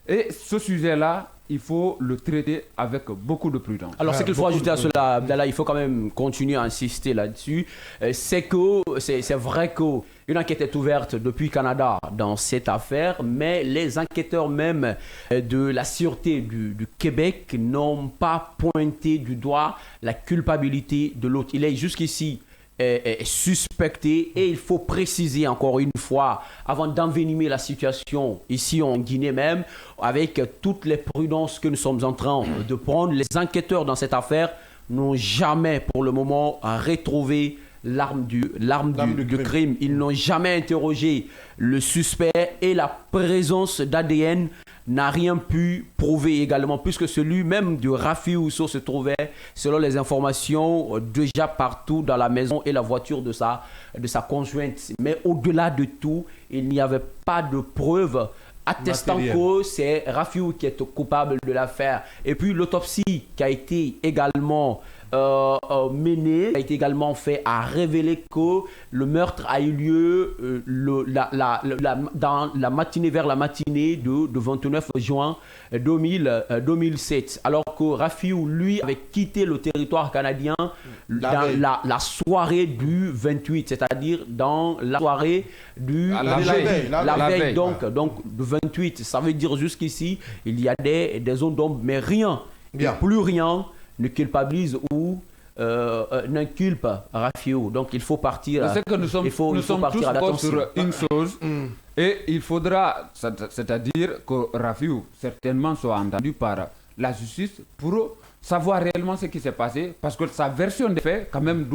et ce sujet-là, il faut le traiter avec beaucoup de prudence. Alors, ce qu'il faut ajouter à cela, Abdallah, il faut quand même continuer à insister là-dessus. C'est vrai qu'une enquête est ouverte depuis Canada dans cette affaire, mais les enquêteurs même de la Sûreté du Québec n'ont pas pointé du doigt la culpabilité de l'autre. Il est jusqu'ici suspecté et il faut préciser encore une fois avant d'envenimer la situation ici en Guinée même, avec toutes les prudences que nous sommes en train de prendre, les enquêteurs dans cette affaire n'ont jamais pour le moment retrouvé l'arme du crime. Ils n'ont jamais interrogé le suspect et la présence d'ADN n'a rien pu prouver également, puisque celui même de Rafi Ousso se trouvait, selon les informations, déjà partout dans la maison et la voiture de sa conjointe. Mais au-delà de tout, il n'y avait pas de preuves attestant que c'est Rafi Ousso qui est coupable de l'affaire. Et puis l'autopsie qui a été également mené, a été également fait, a révélé que le meurtre a eu lieu dans la matinée, vers la matinée de 29 juin 2007, alors que Rafiou, lui, avait quitté le territoire canadien dans la soirée du 28, c'est-à-dire dans la soirée la veille. Donc, le 28, ça veut dire jusqu'ici, il y a des zones d'ombre, mais rien, plus rien ne culpabilise ou n'inculpe Rafiou. Donc il faut partir. C'est que nous sommes tous d'accord sur une chose, et il faudra, c'est-à-dire que Rafiou certainement soit entendu par la justice pour savoir réellement ce qui s'est passé, parce que sa version des faits, quand même,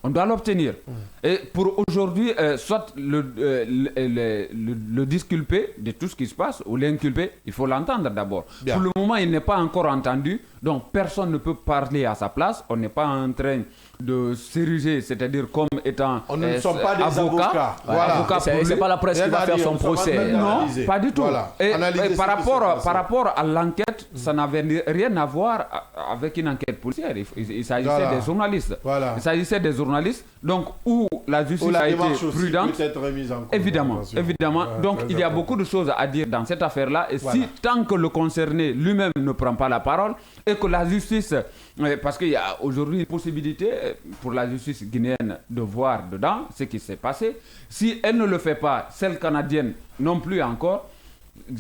on doit l'obtenir. Et pour aujourd'hui, soit le disculpé de tout ce qui se passe, ou l'inculpé, il faut l'entendre d'abord. Pour le moment, il n'est pas encore entendu, donc personne ne peut parler à sa place. On n'est pas en train de s'ériger, c'est-à-dire comme étant on ne sont pas des avocats. Voilà. C'est pas la presse qui va faire son procès. Non, pas du tout. Voilà. Et par rapport à l'enquête, ça n'avait rien à voir avec une enquête policière. Il s'agissait des journalistes. Voilà. Il s'agissait des journalistes, donc où la justice a été prudente. Évidemment. Donc il y a beaucoup de choses à dire dans cette affaire-là. Et si tant que le concerné lui-même ne prend pas la parole et que la justice, parce qu'il y a aujourd'hui une possibilité pour la justice guinéenne de voir dedans ce qui s'est passé, si elle ne le fait pas, celle canadienne non plus encore,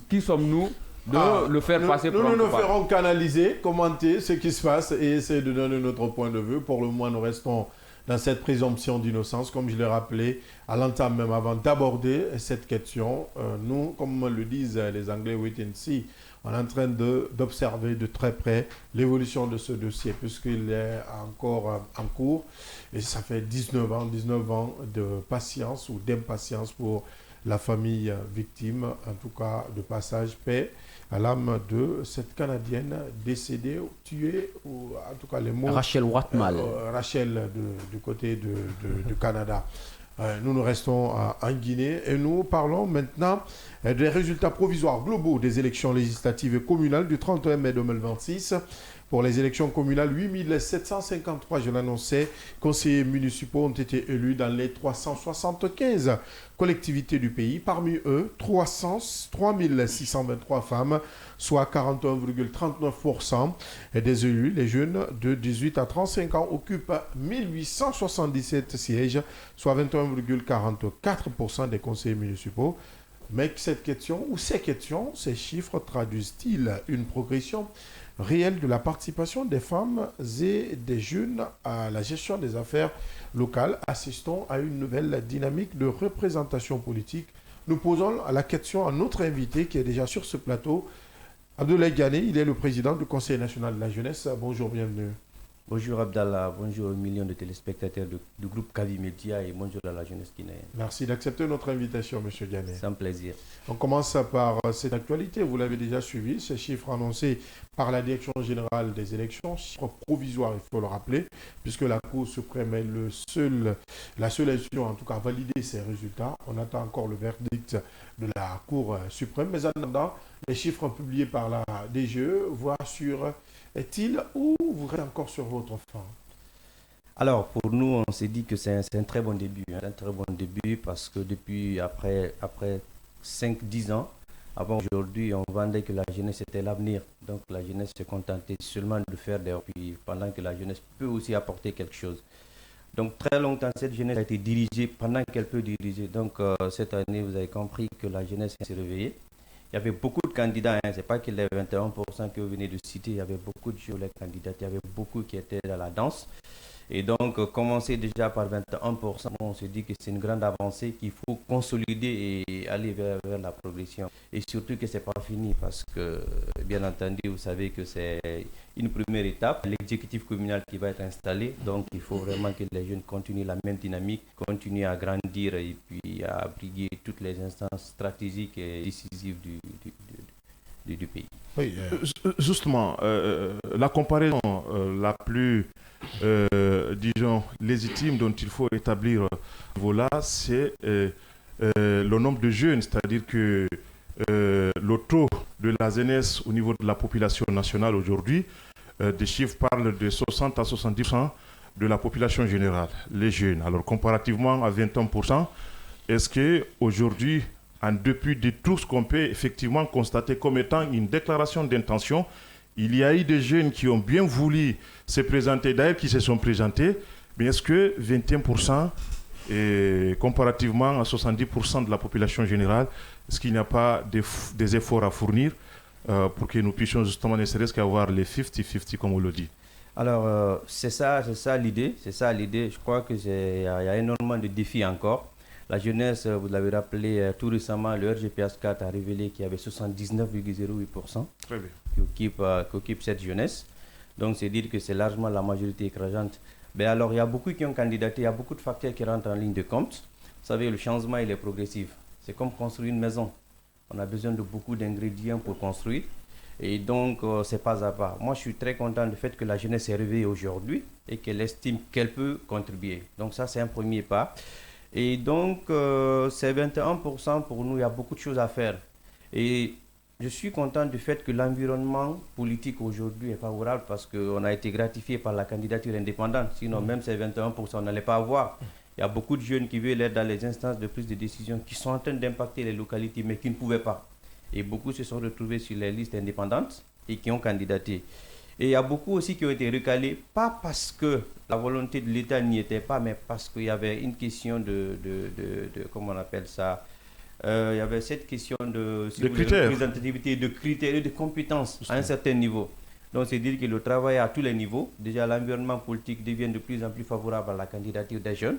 qui sommes-nous de le faire passer pour un Nous coupable. ferons canaliser, commenter ce qui se passe et essayer de donner notre point de vue. Pour le moment, nous restons dans cette présomption d'innocence, comme je l'ai rappelé à l'entame même avant d'aborder cette question. Nous, comme le disent les Anglais, wait and see, on est en train d'observer de très près l'évolution de ce dossier, puisqu'il est encore en cours. Et ça fait 19 ans de patience ou d'impatience pour la famille victime, en tout cas de passage, paix à l'âme de cette Canadienne décédée, tuée, ou en tout cas les mots... Rachel Watmal. Rachel du côté du Canada. Nous restons en Guinée et nous parlons maintenant des résultats provisoires globaux des élections législatives et communales du 31 mai 2026. Pour les élections communales, 8753, je l'annonçais, conseillers municipaux ont été élus dans les 375 collectivités du pays. Parmi eux, 3623 femmes, soit 41,39% des élus. Les jeunes de 18 à 35 ans occupent 1877 sièges, soit 21,44% des conseillers municipaux. Mais cette question, ou ces questions, ces chiffres traduisent-ils une progression réelle de la participation des femmes et des jeunes à la gestion des affaires locales? Assistons à une nouvelle dynamique de représentation politique. Nous posons la question à notre invité qui est déjà sur ce plateau. Abdoulaye Ghané, il est le président du Conseil national de la jeunesse. Bonjour, bienvenue. Bonjour Abdallah, bonjour aux millions de téléspectateurs du groupe Kavi Média et bonjour à la jeunesse guinéenne. Merci d'accepter notre invitation, M. Ghané. C'est un plaisir. On commence par cette actualité. Vous l'avez déjà suivi, ces chiffres annoncés par la Direction générale des élections, chiffres provisoires, il faut le rappeler, puisque la Cour suprême est la seule institution, en tout cas, à valider ces résultats. On attend encore le verdict de la Cour suprême. Mais en attendant, les chiffres publiés par la DGE voient sur... Est-il ou vous restez encore sur votre fin? Alors, pour nous, on s'est dit que c'est un très bon début. Un très bon début parce que depuis, après 5-10 ans, avant aujourd'hui, on vendait que la jeunesse était l'avenir. Donc, la jeunesse se contentait seulement de faire des reprises, pendant que la jeunesse peut aussi apporter quelque chose. Donc, très longtemps, cette jeunesse a été dirigée pendant qu'elle peut diriger. Donc, cette année, vous avez compris que la jeunesse s'est réveillée. Il y avait beaucoup de candidats, ce n'est pas que les 21% que vous venez de citer, il y avait beaucoup de jeunes candidats, il y avait beaucoup qui étaient dans la danse. Et donc, commencer déjà par 21%, on se dit que c'est une grande avancée qu'il faut consolider et aller vers la progression. Et surtout que ce n'est pas fini parce que, bien entendu, vous savez que c'est une première étape, l'exécutif communal qui va être installé. Donc, il faut vraiment que les jeunes continuent la même dynamique, continuent à grandir et puis à briguer toutes les instances stratégiques et décisives du pays. Oui, justement, la comparaison la plus, disons, légitime dont il faut établir voilà, c'est le nombre de jeunes, c'est-à-dire que le taux de la jeunesse au niveau de la population nationale aujourd'hui, des chiffres parlent de 60 à 70% de la population générale, les jeunes. Alors comparativement à 21%, est-ce qu'aujourd'hui, en dépit de tout ce qu'on peut effectivement constater comme étant une déclaration d'intention, il y a eu des jeunes qui ont bien voulu se présenter, d'ailleurs qui se sont présentés, mais est-ce que 21% et comparativement à 70% de la population générale, est-ce qu'il n'y a pas des efforts à fournir pour que nous puissions justement ne serait-ce qu'avoir les 50-50 comme on le dit? Alors, c'est ça l'idée. Je crois qu'il y a énormément de défis encore. La jeunesse, vous l'avez rappelé tout récemment, le RGPS 4 a révélé qu'il y avait 79,08% qui occupent cette jeunesse. Donc, c'est dire que c'est largement la majorité écrasante. Mais alors, il y a beaucoup qui ont candidaté, il y a beaucoup de facteurs qui rentrent en ligne de compte. Vous savez, le changement, il est progressif. C'est comme construire une maison. On a besoin de beaucoup d'ingrédients pour construire. Et donc, c'est pas à pas. Moi, je suis très content du fait que la jeunesse est réveillée aujourd'hui et qu'elle estime qu'elle peut contribuer. Donc, ça, c'est un premier pas. Et donc, ces 21%, pour nous, il y a beaucoup de choses à faire. Et je suis content du fait que l'environnement politique aujourd'hui est favorable parce qu'on a été gratifié par la candidature indépendante. Sinon, même ces 21%, on n'allait pas avoir. Il y a beaucoup de jeunes qui veulent être dans les instances de prise de décision qui sont en train d'impacter les localités, mais qui ne pouvaient pas. Et beaucoup se sont retrouvés sur les listes indépendantes et qui ont candidaté. Et il y a beaucoup aussi qui ont été recalés, pas parce que la volonté de l'État n'y était pas, mais parce qu'il y avait une question comment on appelle ça, il y avait cette question de représentativité, de critères et de compétences à un certain niveau. Donc, c'est dire que le travail à tous les niveaux, déjà l'environnement politique devient de plus en plus favorable à la candidature des jeunes,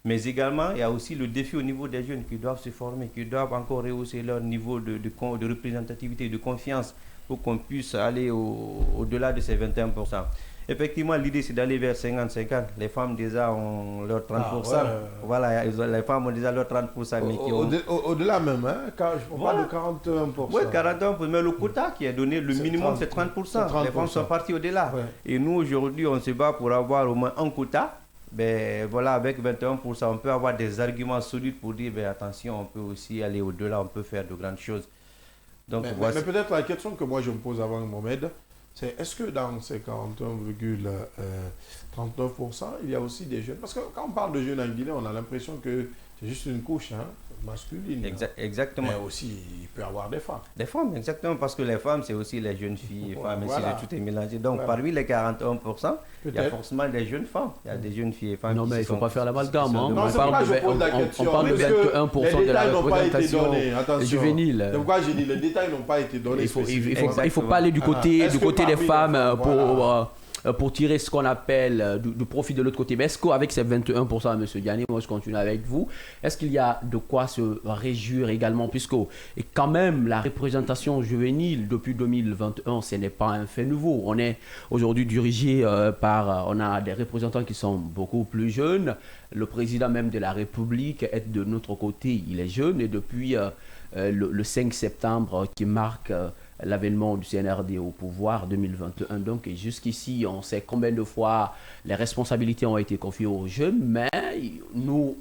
mais également, il y a aussi le défi au niveau des jeunes qui doivent se former, qui doivent encore rehausser leur niveau de représentativité, de confiance, pour qu'on puisse aller au-delà de ces 21%. Effectivement, l'idée, c'est d'aller vers 50-50. Les femmes, déjà, ont leur 30%. Voilà, les femmes ont déjà leur 30%. Mais au-delà même, hein, quand je parle de 41%. Oui, 41%. Mais le quota qui est donné, le minimum, c'est 30%. Les femmes sont parties au-delà. Ouais. Et nous, aujourd'hui, on se bat pour avoir au moins un quota. Ben, voilà, avec 21%, on peut avoir des arguments solides pour dire, ben, attention, on peut aussi aller au-delà, on peut faire de grandes choses. Donc, mais peut-être la question que moi, je me pose avant Mohamed, c'est est-ce que dans ces 41,39%, il y a aussi des jeunes? Parce que quand on parle de jeunes en Guinée, on a l'impression que c'est juste une couche masculine. Exactement. Mais aussi, il peut y avoir des femmes. Des femmes, exactement, parce que les femmes, c'est aussi les jeunes filles, femmes, voilà. Tout est mélangé. Donc, parmi les 41%, il y a forcément des jeunes femmes. Il y a des jeunes filles et femmes. Non, mais il ne faut pas faire l'amalgame. On parle de 21% de la représentation juvénile. C'est pourquoi j'ai dit les détails n'ont pas été donnés. Il ne faut pas aller du côté des femmes pour tirer ce qu'on appelle du profit de l'autre côté. Mais est-ce qu'avec ces 21%, M. Diané, moi je continue avec vous, est-ce qu'il y a de quoi se réjouir également, puisque et quand même la représentation juvénile depuis 2021, ce n'est pas un fait nouveau. On est aujourd'hui dirigé on a des représentants qui sont beaucoup plus jeunes. Le président même de la République est de notre côté, il est jeune, et depuis le 5 septembre qui marque l'avènement du CNRD au pouvoir 2021. Donc jusqu'ici, on sait combien de fois les responsabilités ont été confiées aux jeunes, mais nous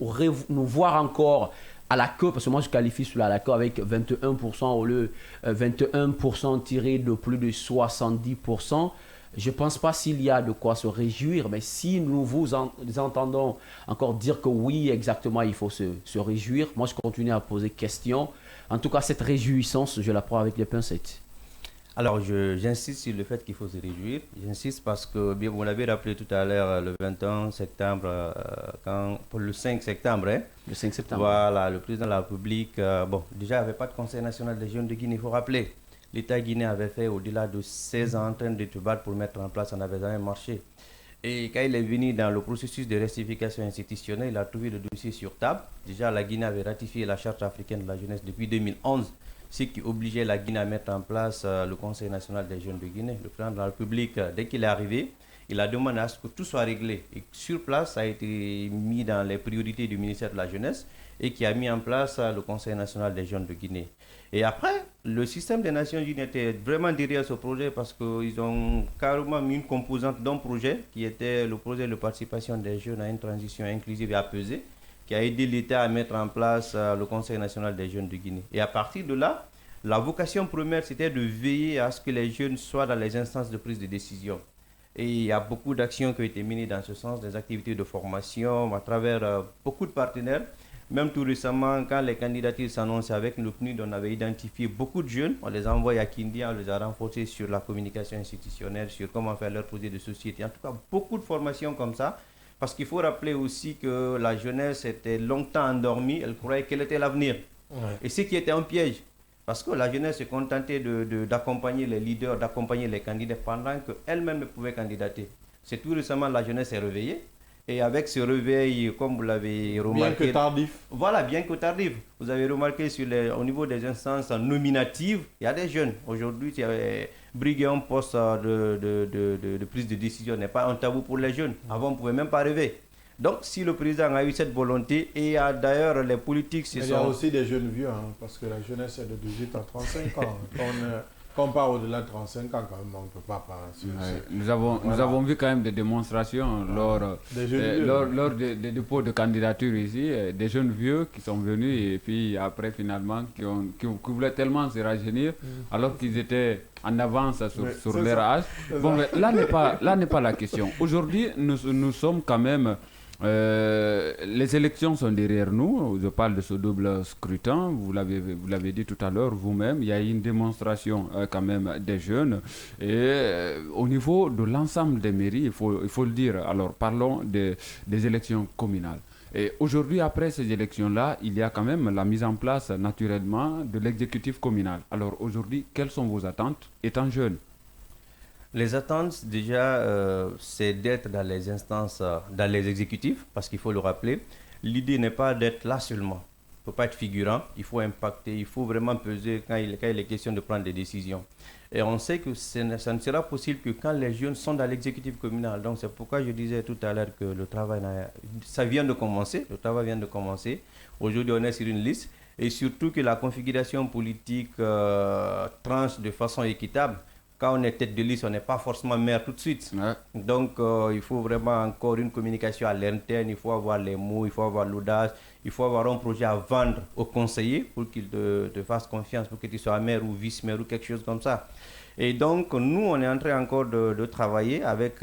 voir encore à la queue, parce que moi je qualifie cela à la queue avec 21% au lieu 21% tiré de plus de 70%. Je ne pense pas s'il y a de quoi se réjouir, mais si nous vous entendons encore dire que oui, exactement, il faut se réjouir, moi je continue à poser question. En tout cas, cette réjouissance, je la prends avec les pincettes. Alors, j'insiste sur le fait qu'il faut se réjouir. J'insiste parce que, bien, vous l'avez rappelé tout à l'heure, le 21 septembre, pour le 5 septembre. Le 5 septembre. Voilà, le président de la République, déjà, il n'y avait pas de Conseil national des jeunes de Guinée, il faut rappeler. L'État guinéen avait fait au-delà de 16 ans en train de se battre pour mettre en place, ça n'avait jamais marché. Et quand il est venu dans le processus de restitution institutionnelle, il a trouvé le dossier sur table. Déjà, la Guinée avait ratifié la Charte africaine de la jeunesse depuis 2011. Ce qui obligeait la Guinée à mettre en place le Conseil national des jeunes de Guinée. Le président de la République, dès qu'il est arrivé, il a demandé à ce que tout soit réglé. Et sur place, ça a été mis dans les priorités du ministère de la Jeunesse et qui a mis en place le Conseil national des jeunes de Guinée. Et après, le système des Nations Unies était vraiment derrière ce projet parce qu'ils ont carrément mis une composante d'un projet qui était le projet de participation des jeunes à une transition inclusive et apaisée, qui a aidé l'État à mettre en place le Conseil national des jeunes de Guinée. Et à partir de là, la vocation première, c'était de veiller à ce que les jeunes soient dans les instances de prise de décision. Et il y a beaucoup d'actions qui ont été menées dans ce sens, des activités de formation à travers beaucoup de partenaires. Même tout récemment, quand les candidatures s'annonçaient avec le PNUD, on avait identifié beaucoup de jeunes. On les a envoyés à Kindia, on les a renforcés sur la communication institutionnelle, sur comment faire leur projet de société. En tout cas, beaucoup de formations comme ça. Parce qu'il faut rappeler aussi que la jeunesse était longtemps endormie, elle croyait quel était l'avenir. Ouais. Et ce qui était un piège. Parce que la jeunesse se contentait d'accompagner les leaders, d'accompagner les candidats pendant qu'elle-même ne pouvait candidater. C'est tout récemment la jeunesse s'est réveillée. Et avec ce réveil, comme vous l'avez remarqué... Bien que tardif. Voilà, bien que tardif. Vous avez remarqué au niveau des instances nominatives, il y a des jeunes. Aujourd'hui, briguer un poste de prise de décision n'est pas un tabou pour les jeunes. Avant, on ne pouvait même pas rêver. Donc, si le président a eu cette volonté, et d'ailleurs les politiques... Il y a aussi des jeunes vieux, parce que la jeunesse est de 18 à 35 ans. Quand on part au-delà de 35 ans, quand même, on ne peut pas parler. Nous avons vu quand même des démonstrations lors des dépôts de candidature ici, des jeunes vieux qui sont venus et puis après finalement qui voulaient tellement se rajeunir alors qu'ils étaient en avance sur leur âge. Bon, mais là n'est pas la question. Aujourd'hui, nous sommes quand même... les élections sont derrière nous. Je parle de ce double scrutin. Vous l'avez dit tout à l'heure vous-même. Il y a une démonstration quand même des jeunes. Et au niveau de l'ensemble des mairies, il faut le dire. Alors parlons des élections communales. Et aujourd'hui, après ces élections-là, il y a quand même la mise en place naturellement de l'exécutif communal. Alors aujourd'hui, quelles sont vos attentes étant jeune? Les attentes, déjà, c'est d'être dans les instances, dans les exécutifs, parce qu'il faut le rappeler. L'idée n'est pas d'être là seulement. Il ne faut pas être figurant, il faut impacter, il faut vraiment peser quand il est question de prendre des décisions. Et on sait que ça ne sera possible que quand les jeunes sont dans l'exécutif communal. Donc c'est pourquoi je disais tout à l'heure que le travail, ça vient de commencer, le travail vient de commencer. Aujourd'hui, on est sur une liste et surtout que la configuration politique tranche de façon équitable. Quand on est tête de liste, on n'est pas forcément maire tout de suite. Ouais. Donc, il faut vraiment encore une communication à l'interne. Il faut avoir les mots, il faut avoir l'audace. Il faut avoir un projet à vendre aux conseillers pour qu'ils te fassent confiance, pour que tu sois maire ou vice-maire ou quelque chose comme ça. Et donc, nous, on est en train encore de travailler avec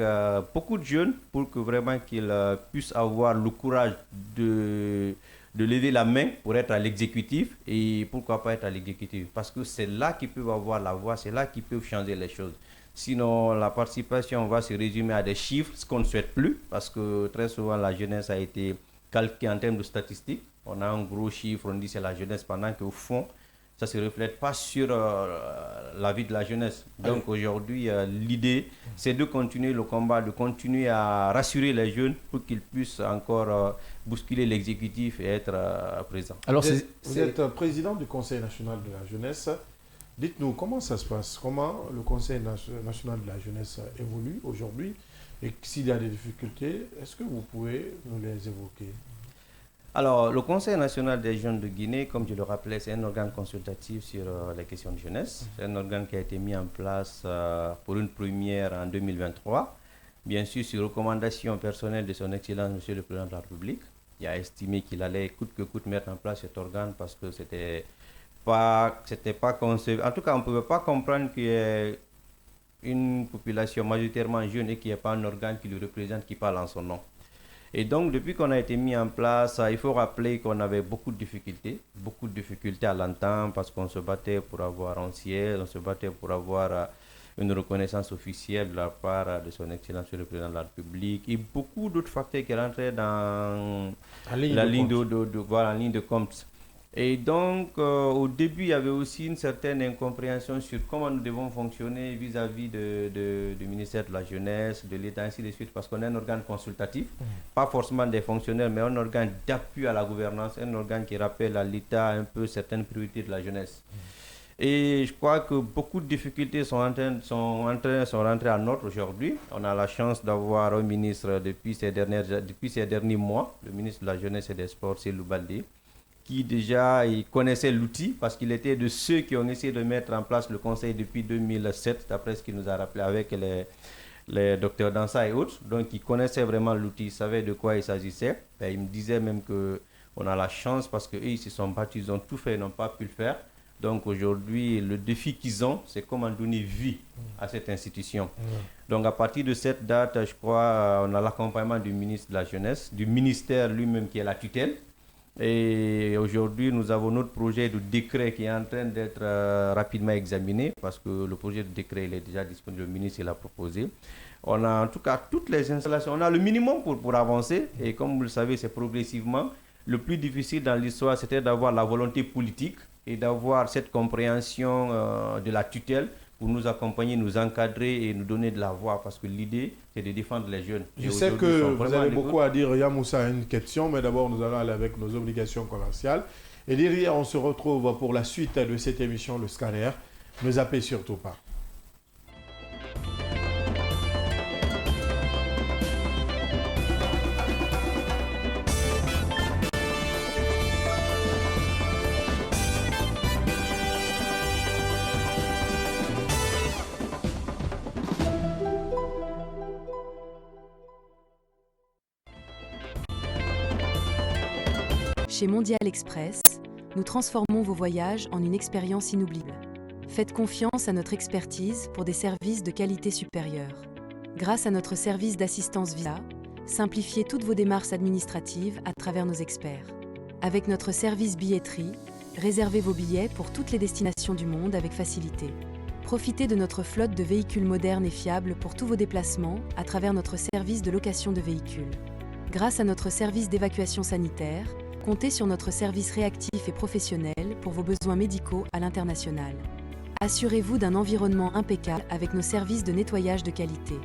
beaucoup de jeunes pour que vraiment qu'ils puissent avoir le courage de lever la main pour être à l'exécutif et pourquoi pas être à l'exécutif. Parce que c'est là qu'ils peuvent avoir la voix, c'est là qu'ils peuvent changer les choses. Sinon, la participation va se résumer à des chiffres, ce qu'on ne souhaite plus, parce que très souvent, la jeunesse a été calquée en termes de statistiques. On a un gros chiffre, on dit c'est la jeunesse, pendant qu'au fond, ça ne se reflète pas sur la vie de la jeunesse. Donc aujourd'hui, l'idée, c'est de continuer le combat, de continuer à rassurer les jeunes pour qu'ils puissent encore bousculer l'exécutif et être présents. Alors, vous êtes président du Conseil national de la jeunesse. Dites-nous, comment ça se passe? Comment le Conseil national de la jeunesse évolue aujourd'hui? Et s'il y a des difficultés, est-ce que vous pouvez nous les évoquer? Alors, le Conseil national des jeunes de Guinée, comme je le rappelais, c'est un organe consultatif sur les questions de jeunesse. C'est un organe qui a été mis en place pour une première en 2023. Bien sûr, sur recommandation personnelle de son Excellence, Monsieur le Président de la République, qui a estimé qu'il allait coûte que coûte mettre en place cet organe parce que c'était pas conçu. En tout cas, on ne pouvait pas comprendre qu'il y ait une population majoritairement jeune et qu'il n'y ait pas un organe qui le représente, qui parle en son nom. Et donc, depuis qu'on a été mis en place, il faut rappeler qu'on avait beaucoup de difficultés à l'entendre parce qu'on se battait pour avoir un siège, on se battait pour avoir une reconnaissance officielle de la part de son Excellence le Président de la République et beaucoup d'autres facteurs qui rentraient dans la ligne de compte. Et donc, au début, il y avait aussi une certaine incompréhension sur comment nous devons fonctionner vis-à-vis du ministère de la Jeunesse, de l'État, ainsi de suite, parce qu'on est un organe consultatif, pas forcément des fonctionnaires, mais un organe d'appui à la gouvernance, un organe qui rappelle à l'État un peu certaines priorités de la jeunesse. Et je crois que beaucoup de difficultés sont rentrées à notre aujourd'hui. On a la chance d'avoir un ministre depuis ces derniers mois, le ministre de la Jeunesse et des Sports, c'est Loubaldé, qui déjà il connaissait l'outil parce qu'il était de ceux qui ont essayé de mettre en place le conseil depuis 2007, d'après ce qu'il nous a rappelé avec les docteurs Dansa et autres. Donc il connaissait vraiment l'outil, il savait de quoi il s'agissait. Et il me disait même qu'on a la chance parce qu'eux ils se sont battus, ils ont tout fait, ils n'ont pas pu le faire. Donc aujourd'hui, le défi qu'ils ont, c'est comment donner vie à cette institution. Donc à partir de cette date, je crois, on a l'accompagnement du ministre de la Jeunesse, du ministère lui-même qui est la tutelle. Et aujourd'hui, nous avons notre projet de décret qui est en train d'être rapidement examiné parce que le projet de décret il est déjà disponible, le ministre l'a proposé. On a en tout cas toutes les installations, on a le minimum pour avancer et comme vous le savez, c'est progressivement. Le plus difficile dans l'histoire, c'était d'avoir la volonté politique et d'avoir cette compréhension de la tutelle pour nous accompagner, nous encadrer et nous donner de la voix parce que l'idée, c'est de défendre les jeunes. Je sais que vous avez beaucoup à dire. Yamoussa a une question, mais d'abord, nous allons aller avec nos obligations commerciales. Et derrière, on se retrouve pour la suite de cette émission, le Scanner. Ne zappez surtout pas. Chez Mondial Express, nous transformons vos voyages en une expérience inoubliable. Faites confiance à notre expertise pour des services de qualité supérieure. Grâce à notre service d'assistance visa, simplifiez toutes vos démarches administratives à travers nos experts. Avec notre service billetterie, réservez vos billets pour toutes les destinations du monde avec facilité. Profitez de notre flotte de véhicules modernes et fiables pour tous vos déplacements à travers notre service de location de véhicules. Grâce à notre service d'évacuation sanitaire, comptez sur notre service réactif et professionnel pour vos besoins médicaux à l'international. Assurez-vous d'un environnement impeccable avec nos services de nettoyage de qualité.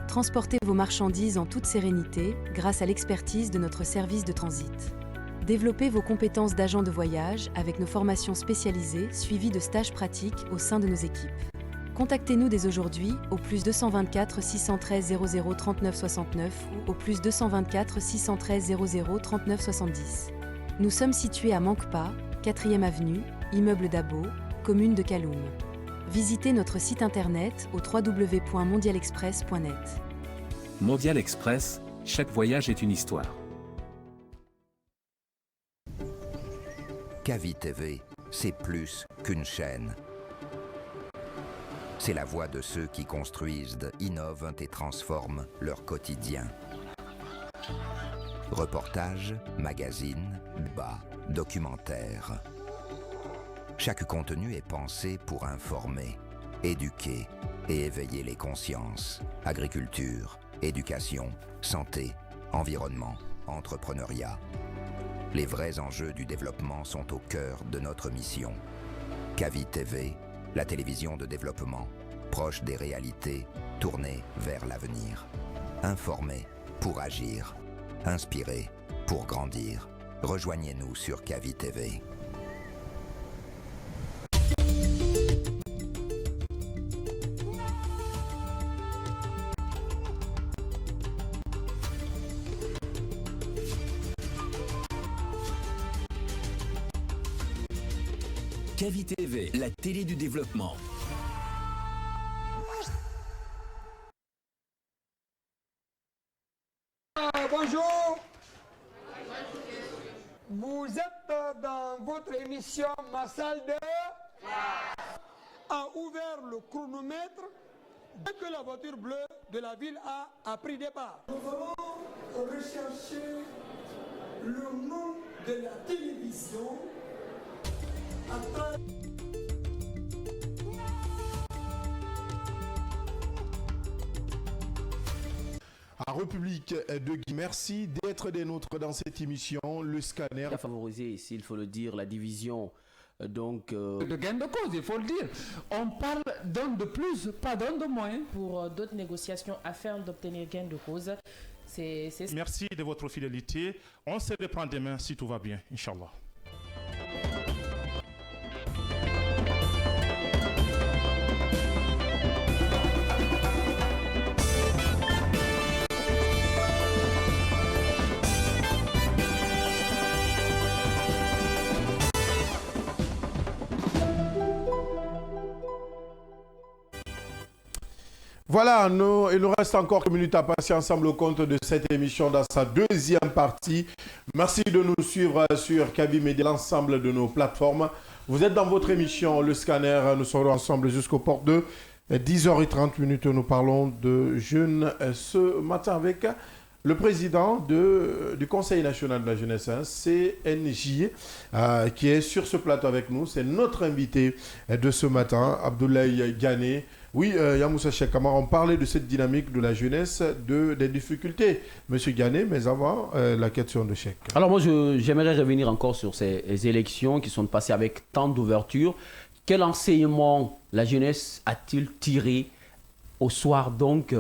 Transportez vos marchandises en toute sérénité grâce à l'expertise de notre service de transit. Développez vos compétences d'agent de voyage avec nos formations spécialisées suivies de stages pratiques au sein de nos équipes. Contactez-nous dès aujourd'hui au plus 224 613 00 39 69 ou au plus 224 613 00 39 70. Nous sommes situés à Mankpa, 4e avenue, immeuble Dabo, commune de Kaloum. Visitez notre site internet au www.mondialexpress.net. Mondial Express, chaque voyage est une histoire. Kavi TV, c'est plus qu'une chaîne. C'est la voix de ceux qui construisent, innovent et transforment leur quotidien. Reportages, magazines, débats, documentaires. Chaque contenu est pensé pour informer, éduquer et éveiller les consciences. Agriculture, éducation, santé, environnement, entrepreneuriat. Les vrais enjeux du développement sont au cœur de notre mission. Kavi TV, la télévision de développement, proche des réalités, tournée vers l'avenir. Informer pour agir, inspirer pour grandir. Rejoignez-nous sur Kavi TV. Kavi TV, la télé du développement. Bonjour. Vous êtes dans votre émission Ma salle de classe. A ouvert le chronomètre dès que la voiture bleue de la ville a pris départ. Nous allons rechercher le nom de la télévision. À République de Guinée, merci d'être des nôtres dans cette émission, le scanner. Il a favorisé ici, il faut le dire, la division de gain de cause, il faut le dire. On parle d'un de plus, pas d'un de moins. Pour d'autres négociations afin d'obtenir gain de cause. Merci de votre fidélité. On se reprend demain si tout va bien, Inch'Allah. Voilà, il nous reste encore quelques minutes à passer ensemble au compte de cette émission dans sa deuxième partie. Merci de nous suivre sur Kavi Media, l'ensemble de nos plateformes. Vous êtes dans votre émission Le Scanner. Nous serons ensemble jusqu'au port de 10h30. Nous parlons de jeunes ce matin avec le président du Conseil national de la jeunesse, CNJ, qui est sur ce plateau avec nous. C'est notre invité de ce matin, Abdoulaye Gane. Oui, Yamoussa Cheikh Kamara, on parlait de cette dynamique de la jeunesse, des difficultés. Monsieur Gane, mais avant, la question de Cheikh. Alors moi, j'aimerais revenir encore sur ces élections qui sont passées avec tant d'ouverture. Quel enseignement la jeunesse a-t-il tiré au soir donc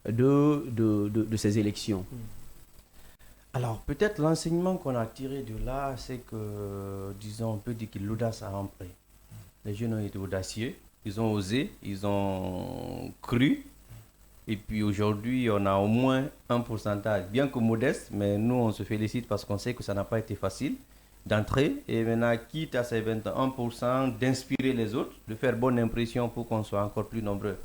de ces élections? Alors, peut-être l'enseignement qu'on a tiré de là, c'est que, disons, on peut dire que l'audace a un prix. Les jeunes ont été audacieux, ils ont osé, ils ont cru. Et puis aujourd'hui, on a au moins un pourcentage, bien que modeste, mais nous, on se félicite parce qu'on sait que ça n'a pas été facile d'entrer. Et maintenant, quitte à ces 21%, d'inspirer les autres, de faire bonne impression pour qu'on soit encore plus nombreux.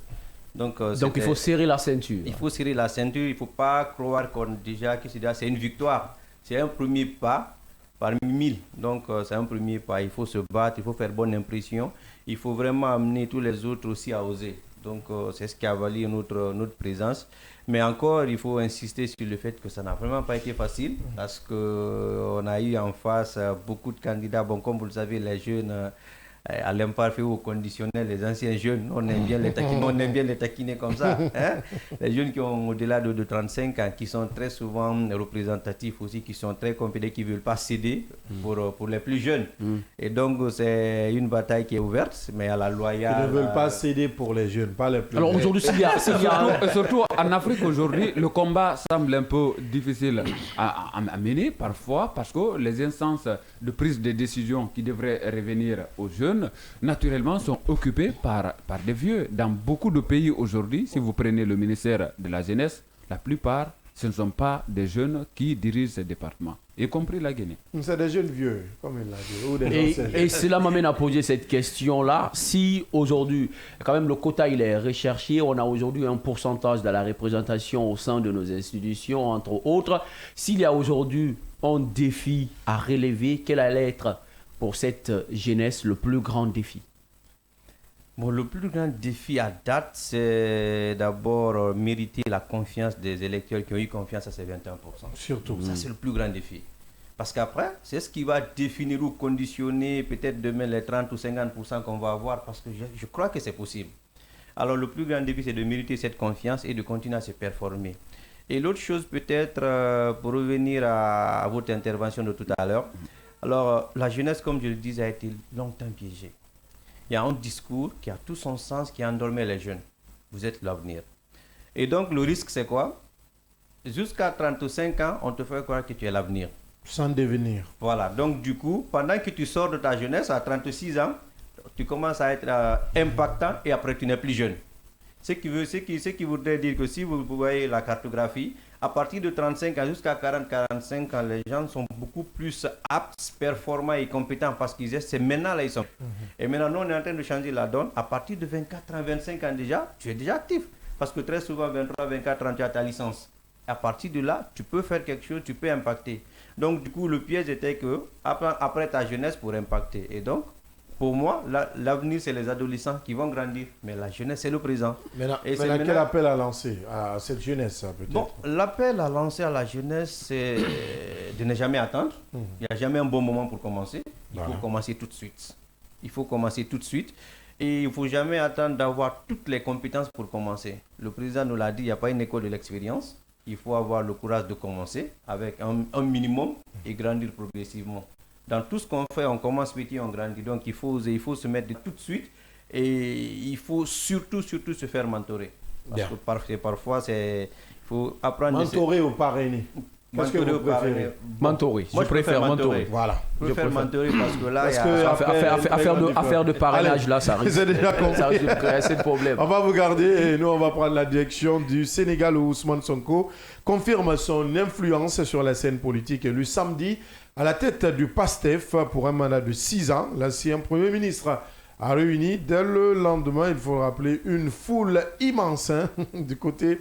Donc il faut serrer la ceinture. Il faut serrer la ceinture. Il ne faut pas croire que c'est une victoire. C'est un premier pas parmi 1000. Donc c'est un premier pas. Il faut se battre, il faut faire bonne impression. Il faut vraiment amener tous les autres aussi à oser. Donc c'est ce qui a valu notre présence. Mais encore, il faut insister sur le fait que ça n'a vraiment pas été facile. Parce qu'on a eu en face beaucoup de candidats. Bon, comme vous le savez, les jeunes à l'imparfait ou au conditionnel, les anciens jeunes, on aime bien les taquiner comme ça. Hein? Les jeunes qui ont au-delà de 35 ans, qui sont très souvent représentatifs aussi, qui sont très compétents, qui ne veulent pas céder pour les plus jeunes. Et donc, c'est une bataille qui est ouverte, mais à la loyale. Ils ne veulent pas céder pour les jeunes, pas les plus jeunes. Alors aujourd'hui, surtout en Afrique aujourd'hui, le combat semble un peu difficile à mener parfois parce que les instances de prise de décision qui devraient revenir aux jeunes, naturellement, sont occupées par des vieux. Dans beaucoup de pays aujourd'hui, si vous prenez le ministère de la Jeunesse, la plupart, ce ne sont pas des jeunes qui dirigent ces départements, y compris la Guinée. C'est des jeunes vieux, comme il l'a dit. Ou des Et cela m'amène à poser cette question-là. Si aujourd'hui, quand même le quota il est recherché, on a aujourd'hui un pourcentage de la représentation au sein de nos institutions, entre autres. S'il y a aujourd'hui un défi à relever, quel allait être pour cette jeunesse le plus grand défi? Bon, le plus grand défi à date, c'est d'abord mériter la confiance des électeurs qui ont eu confiance à ces 21%. Surtout. Ça, c'est le plus grand défi. Parce qu'après, c'est ce qui va définir ou conditionner peut-être demain les 30 ou 50% qu'on va avoir, parce que je crois que c'est possible. Alors, le plus grand défi, c'est de mériter cette confiance et de continuer à se performer. Et l'autre chose, peut-être, pour revenir à votre intervention de tout à l'heure, alors, la jeunesse, comme je le disais, a été longtemps piégée. Il y a un discours qui a tout son sens, qui endormait les jeunes. Vous êtes l'avenir. Et donc, le risque, c'est quoi? Jusqu'à 35 ans, on te fait croire que tu es l'avenir. Sans devenir. Voilà. Donc, du coup, pendant que tu sors de ta jeunesse, à 36 ans, tu commences à être impactant et après, tu n'es plus jeune. Ce qui voudrait dire que si vous voyez la cartographie, à partir de 35 ans jusqu'à 40-45 ans, les gens sont beaucoup plus aptes, performants et compétents parce qu'ils c'est maintenant là ils sont. Et maintenant, nous, on est en train de changer la donne. À partir de 24 ans, 25 ans déjà, tu es déjà actif. Parce que très souvent, 23, 24 ans, tu as ta licence. À partir de là, tu peux faire quelque chose, tu peux impacter. Donc, du coup, le piège était que après ta jeunesse pour impacter. Et donc, pour moi, l'avenir, c'est les adolescents qui vont grandir. Mais la jeunesse, c'est le présent. Maintenant, quel appel à lancer à cette jeunesse, peut-être? Bon, l'appel à lancer à la jeunesse, c'est de ne jamais attendre. Il n'y a jamais un bon moment pour commencer. Il faut commencer tout de suite. Il faut commencer tout de suite. Et il ne faut jamais attendre d'avoir toutes les compétences pour commencer. Le président nous l'a dit, il n'y a pas une école de l'expérience. Il faut avoir le courage de commencer avec un minimum et grandir progressivement. Dans tout ce qu'on fait, on commence petit, on grandit. Donc, il faut se mettre tout de suite et il faut surtout se faire mentorer. Parce que parfois, il faut apprendre... Mentorer ou parrainer? Qu'est-ce que vous préférez? Mentorer. Moi, je préfère mentorer. Voilà. Je préfère mentorer parce que là, affaire de parrainage, là, ça risque de créer assez de problèmes. On va vous garder et nous, on va prendre la direction du Sénégal où Ousmane Sonko confirme son influence sur la scène politique élu samedi à la tête du PASTEF pour un mandat de 6 ans. L'ancien Premier ministre a réuni dès le lendemain, il faut le rappeler, une foule immense, du côté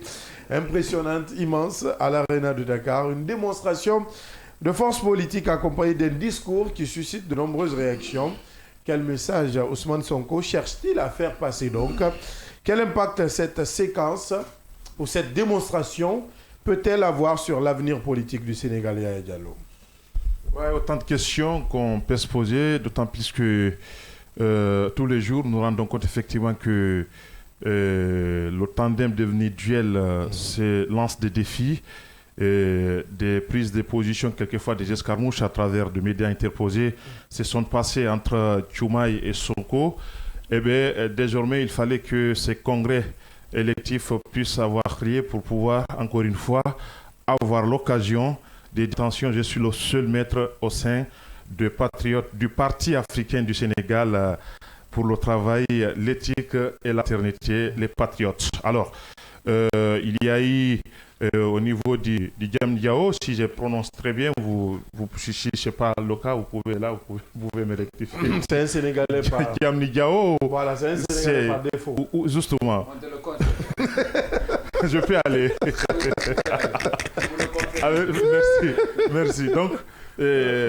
impressionnante, immense, à l'Arena de Dakar. Une démonstration de force politique accompagnée d'un discours qui suscite de nombreuses réactions. Quel message Ousmane Sonko cherche-t-il à faire passer donc? Quel impact cette séquence ou cette démonstration peut-elle avoir sur l'avenir politique du Sénégal, Yaya Diallo? Ouais, autant de questions qu'on peut se poser, d'autant plus que tous les jours, nous rendons compte effectivement que le tandem devenu duel lance des défis, des prises de position, quelquefois des escarmouches à travers des médias interposés se sont passées entre Diomaye et Sonko. Eh bien, désormais, il fallait que ces congrès électifs puissent avoir lieu pour pouvoir, encore une fois, avoir l'occasion des détentions. Je suis le seul maître au sein du Parti africain du Sénégal pour le travail, l'éthique et la fraternité, les patriotes. Alors, il y a eu au niveau du Diamniao, si je prononce très bien, si je sais pas le cas, vous pouvez me rectifier. C'est un Sénégalais par... Diamniao, voilà, c'est un Sénégalais par défaut. Justement. Je peux aller. Merci. Donc,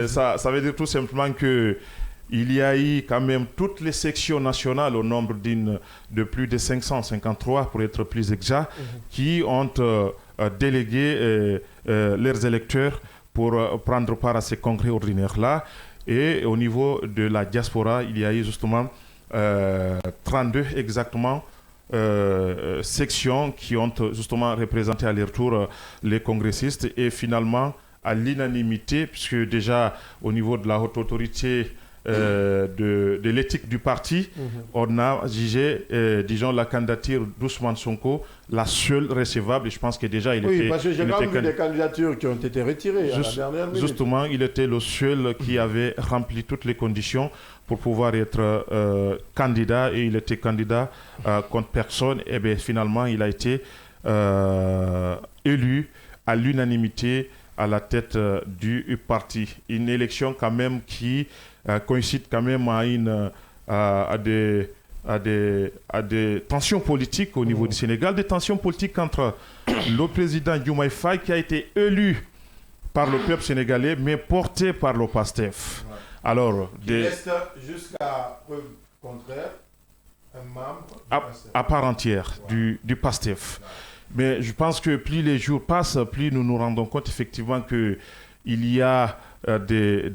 ça veut dire tout simplement que il y a eu quand même toutes les sections nationales au nombre de plus de 553 pour être plus exact, qui ont délégué leurs électeurs pour prendre part à ces congrès ordinaires-là. Et au niveau de la diaspora, il y a eu justement 32 exactement sections qui ont justement représenté à leur tour les congressistes. Et finalement, à l'unanimité, puisque déjà au niveau de la haute autorité de l'éthique du parti, on a jugé, disons, la candidature d'Ousmane Sonko la seule recevable. Et je pense que déjà il était... Oui, parce que j'ai quand même vu des candidatures qui ont été retirées à la dernière minute. Justement, il était le seul qui avait rempli toutes les conditions pour pouvoir être candidat, et il était candidat contre personne. Et bien finalement, il a été élu à l'unanimité à la tête du parti. Une élection quand même qui coïncide quand même à des tensions politiques au niveau du Sénégal, des tensions politiques entre le président Diomaye Faye, qui a été élu par le peuple sénégalais, mais porté par le PASTEF. Ouais. Alors, reste jusqu'à preuve contraire un membre à part entière du PASTEF. Ouais. Mais je pense que plus les jours passent, plus nous nous rendons compte effectivement qu'il y a des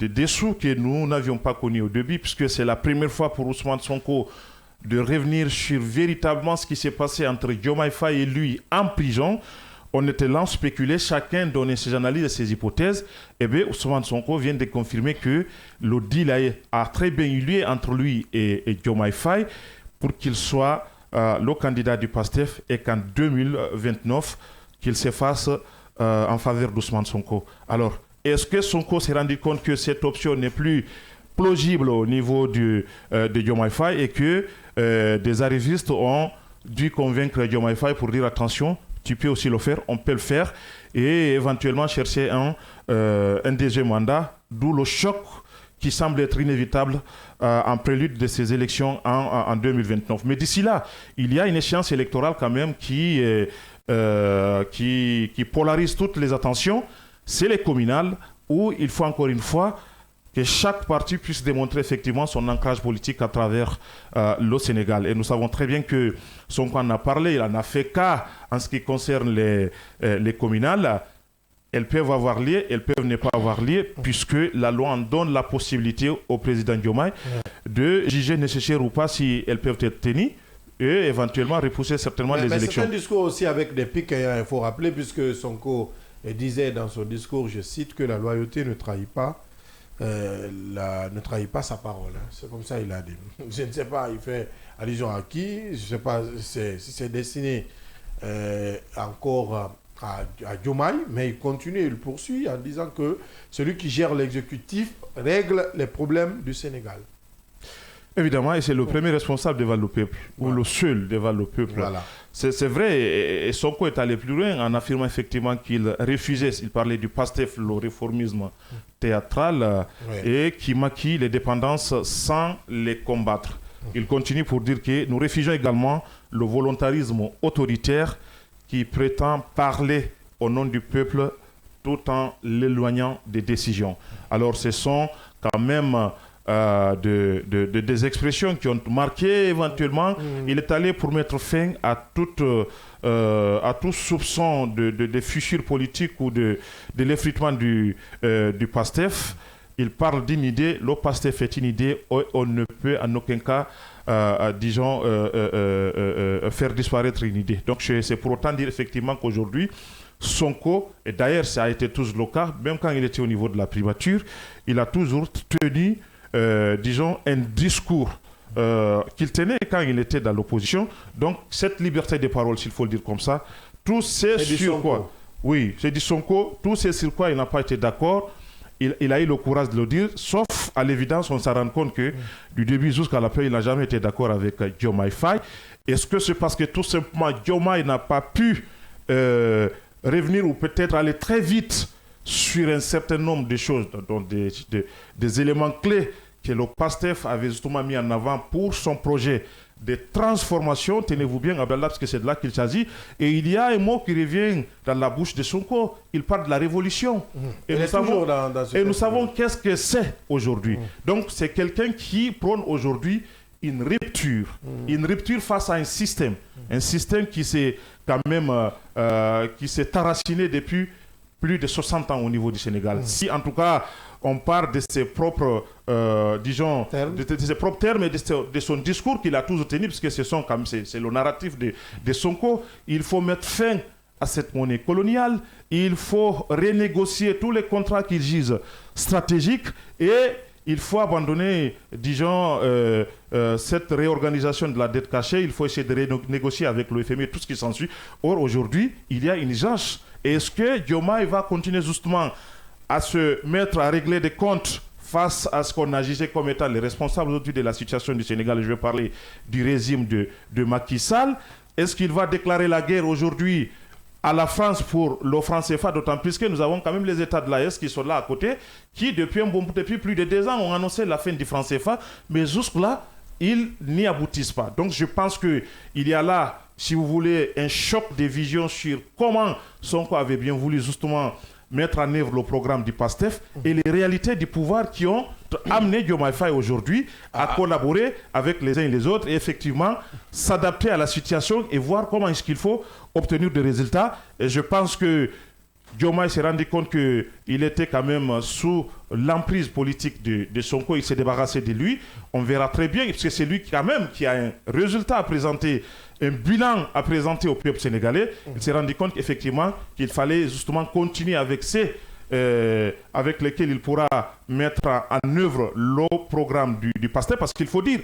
dessous que nous n'avions pas connus au début, puisque c'est la première fois pour Ousmane Sonko de revenir sur véritablement ce qui s'est passé entre Diomaye Faye et lui en prison. On était là, on spéculait, chacun donnait ses analyses et ses hypothèses. Et bien, Ousmane Sonko vient de confirmer que le deal a très bien eu lieu entre lui et Diomaye Faye pour qu'il soit le candidat du PASTEF, et qu'en 2029, qu'il s'efface en faveur d'Ousmane Sonko. Alors, est-ce que Sonko s'est rendu compte que cette option n'est plus plausible au niveau de Diomaye Faye, et que des arrivistes ont dû convaincre Diomaye Faye pour dire attention, tu peux aussi le faire, on peut le faire, et éventuellement chercher un deuxième mandat, d'où le choc qui semble être inévitable en prélude de ces élections en 2029. Mais d'ici là, il y a une échéance électorale quand même qui polarise toutes les attentions. C'est les communales, où il faut encore une fois que chaque parti puisse démontrer effectivement son ancrage politique à travers le Sénégal. Et nous savons très bien que Sonko en a parlé, il en a fait cas en ce qui concerne les communales. Elles peuvent avoir lieu, elles peuvent ne pas avoir lieu, puisque la loi en donne la possibilité au président Diomaye de juger nécessaire ou pas si elles peuvent être tenues, et éventuellement repousser certainement les élections. C'est un discours aussi avec des pics, il faut rappeler, puisque Sonko disait dans son discours, je cite, que la loyauté ne trahit pas sa parole. C'est comme ça il a dit. Je ne sais pas, il fait allusion à qui, je ne sais pas si c'est destiné encore à Diomaye, mais il continue, il poursuit en disant que celui qui gère l'exécutif règle les problèmes du Sénégal. Évidemment, et c'est le premier responsable devant le peuple, ou le seul devant le peuple. Voilà. C'est vrai, et Sonko est allé plus loin en affirmant effectivement qu'il refusait, il parlait du PASTEF, le réformisme théâtral, et qui maquille les dépendances sans les combattre. Il continue pour dire que nous refusons également le volontarisme autoritaire qui prétend parler au nom du peuple tout en l'éloignant des décisions. Alors ce sont quand même des expressions qui ont marqué éventuellement. Il est allé pour mettre fin à tout soupçon de fissure politique ou de l'effritement du PASTEF. Il parle d'une idée, le PASTEF est une idée, on ne peut en aucun cas disons, faire disparaître une idée. Donc c'est pour autant dire effectivement qu'aujourd'hui, Sonko, et d'ailleurs ça a été toujours le cas, même quand il était au niveau de la primature, il a toujours tenu, disons, un discours qu'il tenait quand il était dans l'opposition. Donc cette liberté de parole, s'il faut le dire comme ça, tout c'est sur quoi. Oui, c'est du Sonko, tout c'est sur quoi il n'a pas été d'accord. Il a eu le courage de le dire, sauf à l'évidence, on s'en rend compte que du début jusqu'à la fin, il n'a jamais été d'accord avec Diomaye Faye. Est-ce que c'est parce que tout simplement Diomaye n'a pas pu revenir ou peut-être aller très vite sur un certain nombre de choses, donc des éléments clés que le PASTEF avait justement mis en avant pour son projet de transformation, tenez-vous bien, Abdallah, parce que c'est de là qu'il s'agit. Et il y a un mot qui revient dans la bouche de Sonko, il parle de la révolution. Et nous savons qu'est-ce que c'est aujourd'hui. Donc c'est quelqu'un qui prône aujourd'hui une rupture face à un système qui s'est quand même qui s'est enraciné depuis plus de 60 ans au niveau du Sénégal. Si en tout cas on part de ses propres, disons, de ses propres termes et de son discours qu'il a toujours tenu, parce que c'est le narratif de Sonko, il faut mettre fin à cette monnaie coloniale, il faut renégocier tous les contrats qu'ils jugent stratégiques et il faut abandonner, disons, cette réorganisation de la dette cachée. Il faut essayer de renégocier avec le FMI et tout ce qui s'ensuit. Or, aujourd'hui, il y a une urgence. Est-ce que Diomaye va continuer justement à se mettre à régler des comptes face à ce qu'on a jugé comme étant les responsables aujourd'hui de la situation du Sénégal? Je vais parler du régime de Macky Sall. Est-ce qu'il va déclarer la guerre aujourd'hui à la France pour le franc CFA, d'autant plus que nous avons quand même les États de l'AES qui sont là à côté, qui depuis plus de 2 ans ont annoncé la fin du franc CFA, mais jusque-là, ils n'y aboutissent pas. Donc je pense qu'il y a là, si vous voulez, un choc de vision sur comment Sonko avait bien voulu justement mettre en œuvre le programme du PASTEF et les réalités du pouvoir qui ont amené Diomaye Faye aujourd'hui à collaborer avec les uns et les autres et effectivement s'adapter à la situation et voir comment est-ce qu'il faut obtenir des résultats. Et je pense que Diomaye s'est rendu compte qu'il était quand même sous l'emprise politique de Sonko, il s'est débarrassé de lui. On verra très bien, parce que c'est lui quand même qui a un résultat à présenter, un bilan à présenter au peuple sénégalais. Il s'est rendu compte qu'effectivement, qu'il fallait justement continuer avec avec lesquels il pourra mettre en œuvre le programme du PASTEF, parce qu'il faut dire,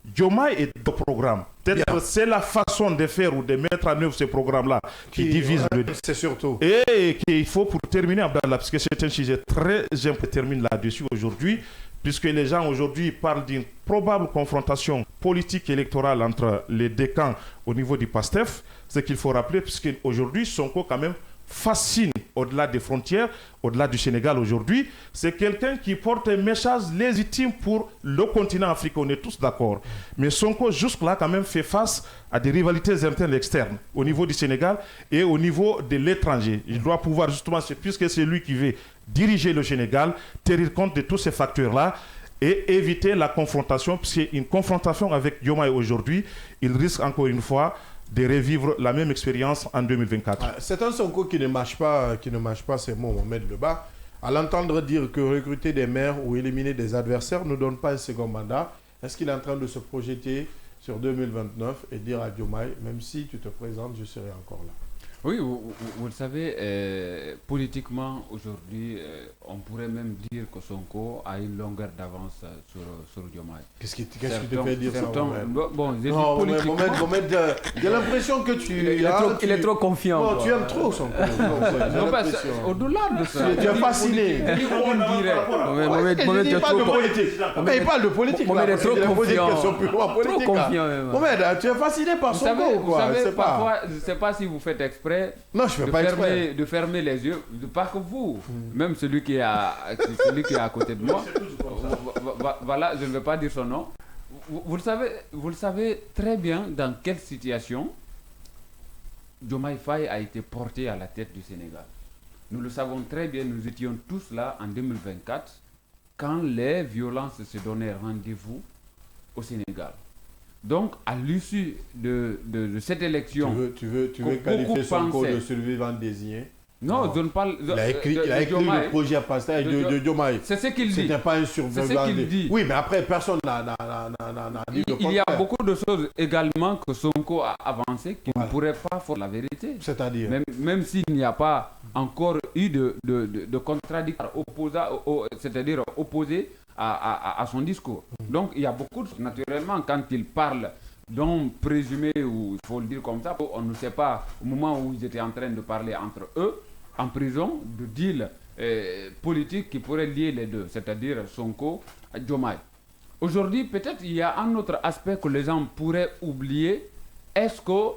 Diomaye est le programme. Peut-être c'est la façon de faire ou de mettre en œuvre ce programme-là qui divise le... C'est surtout. Et qu'il faut, pour terminer, Abdallah, parce que c'est un sujet très important, termine là-dessus aujourd'hui, puisque les gens aujourd'hui parlent d'une probable confrontation politique et électorale entre les deux camps au niveau du PASTEF. C'est qu'il faut rappeler, puisqu'aujourd'hui, Sonko quand même fascine au-delà des frontières, au-delà du Sénégal aujourd'hui. C'est quelqu'un qui porte un message légitime pour le continent africain, on est tous d'accord. Mais Sonko, jusque-là, quand même, fait face à des rivalités internes et externes au niveau du Sénégal et au niveau de l'étranger. Il doit pouvoir, justement, puisque c'est lui qui veut diriger le Sénégal, tenir compte de tous ces facteurs-là et éviter la confrontation, puisqu'une confrontation avec Diomaye aujourd'hui, il risque encore une fois de revivre la même expérience en 2024. C'est un Sonko qui ne mâche pas ces mots, Mohamed Leba. À l'entendre dire que recruter des maires ou éliminer des adversaires ne donne pas un second mandat, est-ce qu'il est en train de se projeter sur 2029 et dire à Diomaye, même si tu te présentes, je serai encore là? Oui, vous le savez, politiquement, aujourd'hui, on pourrait même dire que Sonko a une longueur d'avance sur Diomaye. Qu'est-ce qui te fait dire ça, Bon, Mohamed, j'ai l'impression que il est trop confiant. Non, tu aimes trop Sonko. Au-delà de ça. Tu es fasciné. Mohamed, il parle de politique. Mais il parle de politique. Mohamed est trop confiant. Trop confiant. Mohamed, tu es fasciné par Sonko ou quoi? Vous savez, parfois, je ne sais pas si vous faites exprès. Non, je fais pas exprès. De fermer les yeux, pas que vous, même celui qui est à côté de moi. Voilà, je ne vais pas dire son nom. Vous le savez très bien dans quelle situation Diomaye Faye a été porté à la tête du Sénégal. Nous le savons très bien, nous étions tous là en 2024 quand les violences se donnaient rendez-vous au Sénégal. Donc, à l'issue de cette élection... Tu veux qualifier Sonko de survivant désigné? Non, je ne parle... Il a écrit le projet à passer de Diomaye. C'est ce qu'il dit. C'était pas un survivant. C'est ce qu'il dit. Oui, mais après, personne n'a dit le contraire. Il y a beaucoup de choses également que Sonko a avancées qui ne pourraient pas faire la vérité. C'est-à-dire même s'il n'y a pas encore eu de contradictoire c'est-à-dire opposé à son discours. Donc, il y a beaucoup de choses. Naturellement, quand il parle d'un présumé, ou il faut le dire comme ça, on ne sait pas, au moment où ils étaient en train de parler entre eux, en prison, de deal politique qui pourrait lier les deux, c'est-à-dire Sonko et Diomaye. Aujourd'hui, peut-être il y a un autre aspect que les gens pourraient oublier. Est-ce que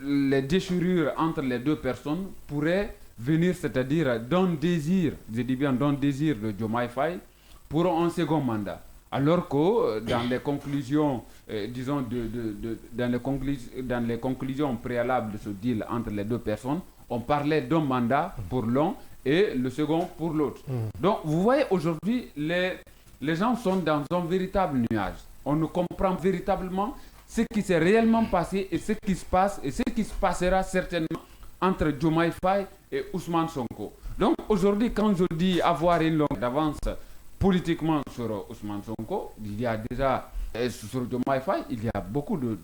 les déchirures entre les deux personnes pourraient venir, c'est-à-dire d'un désir, je dis bien d'un désir de Diomaye Faye, pour un second mandat, alors que dans les conclusions, disons, dans les conclusions préalables de ce deal entre les deux personnes, on parlait d'un mandat pour l'un et le second pour l'autre. Donc, vous voyez, aujourd'hui, les gens sont dans un véritable nuage. On ne comprend véritablement ce qui s'est réellement passé et ce qui se passe et ce qui se passera certainement entre Diomaye Faye et Ousmane Sonko. Donc aujourd'hui, quand je dis avoir une longue d'avance politiquement sur Ousmane Sonko, il y a déjà sur Diomaye Faye, il y a beaucoup de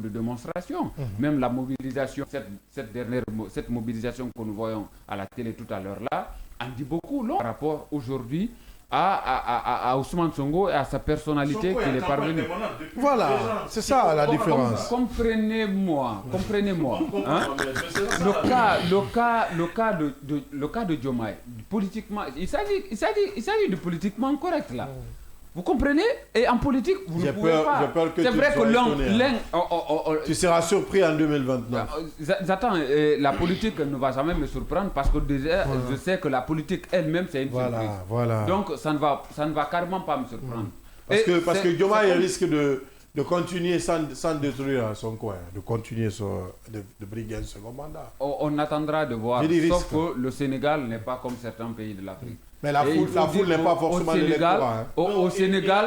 démonstrations. Même la mobilisation, cette mobilisation que nous voyons à la télé tout à l'heure là, en dit beaucoup long par rapport aujourd'hui à Ousmane Sonko et à sa personnalité qu'il est parvenu. Voilà, c'est ça la différence. Comprenez-moi. Hein? Le cas de Diomaye, politiquement, il s'agit de politiquement correct là. Vous comprenez? Et en politique, vous ne pouvez pas. J'ai peur que c'est vrai que l'un... Tu seras surpris en 2029. J'attends, la politique ne va jamais me surprendre parce que déjà, je sais que la politique elle-même, c'est une surprise. Donc, ça ne va carrément pas me surprendre. Parce que Diomaye risque de continuer sans détruire son coin, de continuer de briguer un second mandat. On attendra de voir, sauf que le Sénégal n'est pas comme certains pays de l'Afrique. Mais la foule n'est pas forcément l'électorat. Au Sénégal,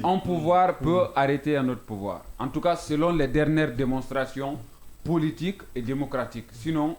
un pouvoir peut arrêter un autre pouvoir. En tout cas, selon les dernières démonstrations politiques et démocratiques. Sinon,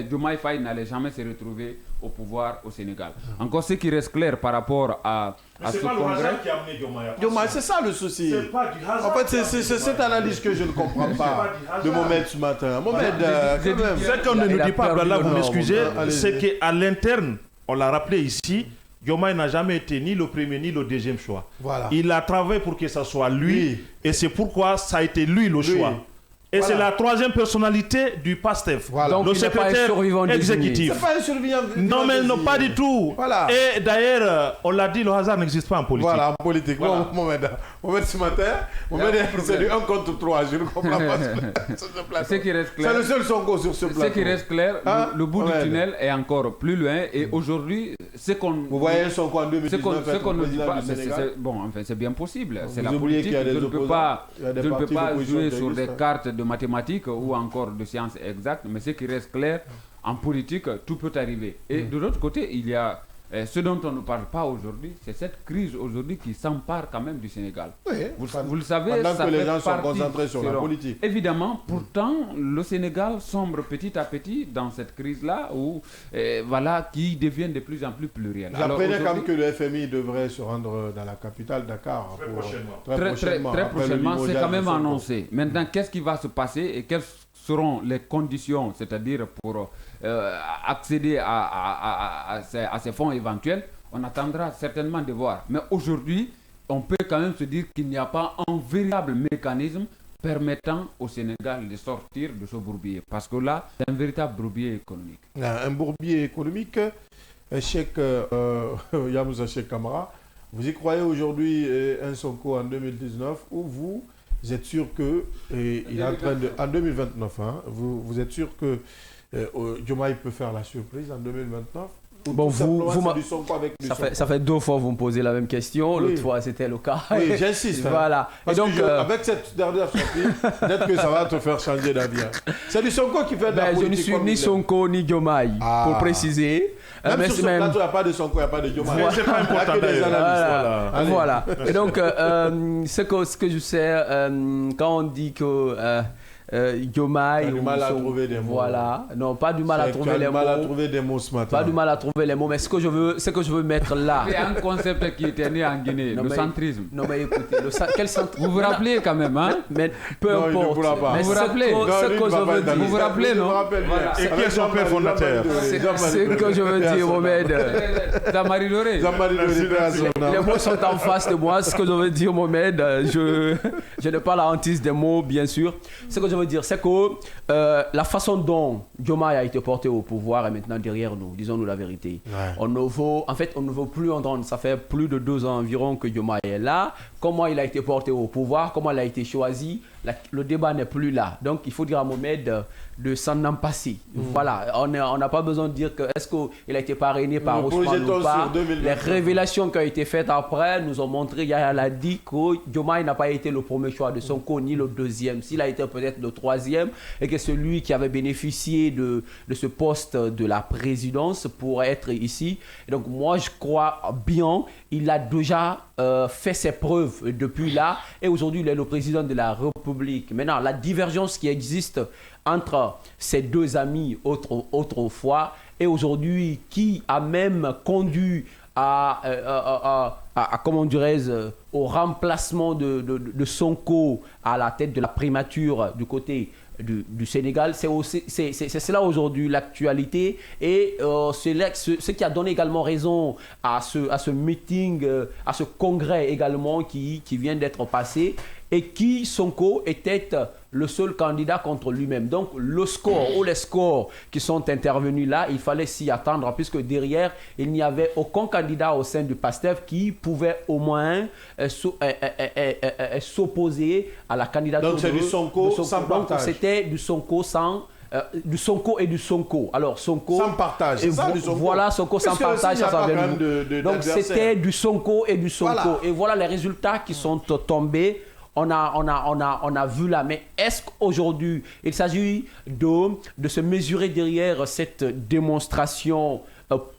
Diomaye Faye n'allait jamais se retrouver au pouvoir au Sénégal. Encore ce qui reste clair par rapport à ce congrès. Qui a amené Diomaye, c'est ça le souci. En fait, c'est cette analyse que je ne comprends pas de Mohamed ce matin. Mohamed, ce qu'on ne nous dit pas, là, vous m'excusez, c'est qu'à l'interne, on l'a rappelé ici, Diomaye n'a jamais été ni le premier ni le deuxième choix. Voilà. Il a travaillé pour que ce soit lui, et c'est pourquoi ça a été lui le choix. Et c'est la troisième personnalité du PASTEF, le secrétaire exécutif. C'est pas un survivant. Non, mais non, pas du tout. Voilà. Et d'ailleurs, on l'a dit, le hasard n'existe pas en politique. Voilà, en politique. Voilà. Mohamed ce matin, c'est du 1 contre 3. Je ne comprends pas ce qui reste clair. C'est le seul Sonko sur ce plateau. Ce qui reste clair, le bout du tunnel est encore plus loin. Et aujourd'hui, ce qu'on... Vous voyez Sonko en 2019 ce qu'on ne dit pas, bon, enfin, c'est bien possible. C'est la politique. Je ne peux pas jouer sur des cartes de mathématiques ou encore de sciences exactes, mais ce qui reste clair, en politique, tout peut arriver. Et de l'autre côté, il y a ce dont on ne parle pas aujourd'hui, c'est cette crise aujourd'hui qui s'empare quand même du Sénégal. Oui, vous le savez, pendant ça que les gens sont concentrés sur la politique. Évidemment, pourtant, le Sénégal sombre petit à petit dans cette crise-là, qui devient de plus en plus plurielle. J'apprenais quand même que le FMI devrait se rendre dans la capitale, Dakar. Très prochainement, c'est quand même annoncé. Maintenant, qu'est-ce qui va se passer et quelles seront les conditions, c'est-à-dire pour accéder à ces fonds éventuels, on attendra certainement de voir. Mais aujourd'hui, on peut quand même se dire qu'il n'y a pas un véritable mécanisme permettant au Sénégal de sortir de ce bourbier. Parce que là, c'est un véritable bourbier économique. Un bourbier économique, Cheikh Yamoussa Cheikh Camara, vous y croyez aujourd'hui un Sonko en 2019 ou vous êtes sûr que il est en train de... En 2029, hein, vous êtes sûr que Diomaye peut faire la surprise en 2029? Bon, ça fait 2 fois que vous me posez la même question. L'autre fois, c'était le cas. Oui, j'insiste. Voilà. Parce et donc, avec cette dernière surprise, peut-être que ça va te faire changer d'avis. C'est du Sonko qui fait de la politique. Je ne suis ni Sonko ni Diomaye, pour préciser. Même sur ce plateau, il n'y a pas de Sonko, il n'y a pas de Diomaye. C'est pas important d'ailleurs. Voilà. Et donc, ce que je sais, quand on dit que... Diomaye, du mal à trouver des mots. Voilà, non, pas du mal à trouver les mots. Mal à trouver des mots ce matin. Pas du mal à trouver les mots, mais ce que je veux mettre là. C'est un concept qui était né en Guinée, le centrisme. Non mais écoutez, quel centrisme? Vous vous rappelez quand même, hein? Mais peu importe. Mais vous vous rappelez? Ce que je veux dire. Vous vous rappelez, non? Et qui est son père fondateur? Ce que je veux dire, Mohamed. Jean-Marie Doré. Les mots sont en face de moi. Ce que je veux dire, Mohamed, je n'ai pas la hantise des mots, bien sûr. Ce que je veux dire, c'est que la façon dont Diomaye a été porté au pouvoir est maintenant derrière nous, disons-nous la vérité. Ouais. On ne veut plus entendre, ça fait plus de 2 ans environ que Diomaye est là. Comment il a été porté au pouvoir, comment il a été choisi, le débat n'est plus là. Donc il faut dire à Mohamed de s'en en passer. Voilà, on n'a pas besoin de dire que est-ce qu'il a été parrainé par Ousmane ou pas. Les révélations qui ont été faites après nous ont montré, Yaya l'a dit, que Diomaye n'a pas été le premier choix de Sonko ni le deuxième. S'il a été peut-être le 3e et que celui qui avait bénéficié de ce poste de la présidence pourrait être ici. Et donc moi je crois bien, il a déjà fait ses preuves preuves depuis là. Et aujourd'hui, il est le président de la République. Maintenant, la divergence qui existe entre ces deux amis autrefois et aujourd'hui, qui a même conduit comment dirais-je, au remplacement de Sonko à la tête de la primature du côté du Sénégal, c'est cela aujourd'hui l'actualité et c'est ce qui a donné également raison à ce meeting, à ce congrès également qui vient d'être passé et qui, Sonko, était le seul candidat contre lui-même. Donc le score ou les scores qui sont intervenus là, il fallait s'y attendre puisque derrière, il n'y avait aucun candidat au sein du PASTEF qui pouvait au moins s'opposer à la candidature. Donc c'est du Sonko sans partage. Donc c'était du Sonko sans... du Sonko et du Sonko. Alors Sonko sans partage, c'est ça, du Sonko. Voilà, Sonko sans partage, ça vient de donc c'était du Sonko et du Sonko. Voilà. Et voilà les résultats qui sont tombés. On a vu là, mais est-ce qu'aujourd'hui, il s'agit de se mesurer derrière cette démonstration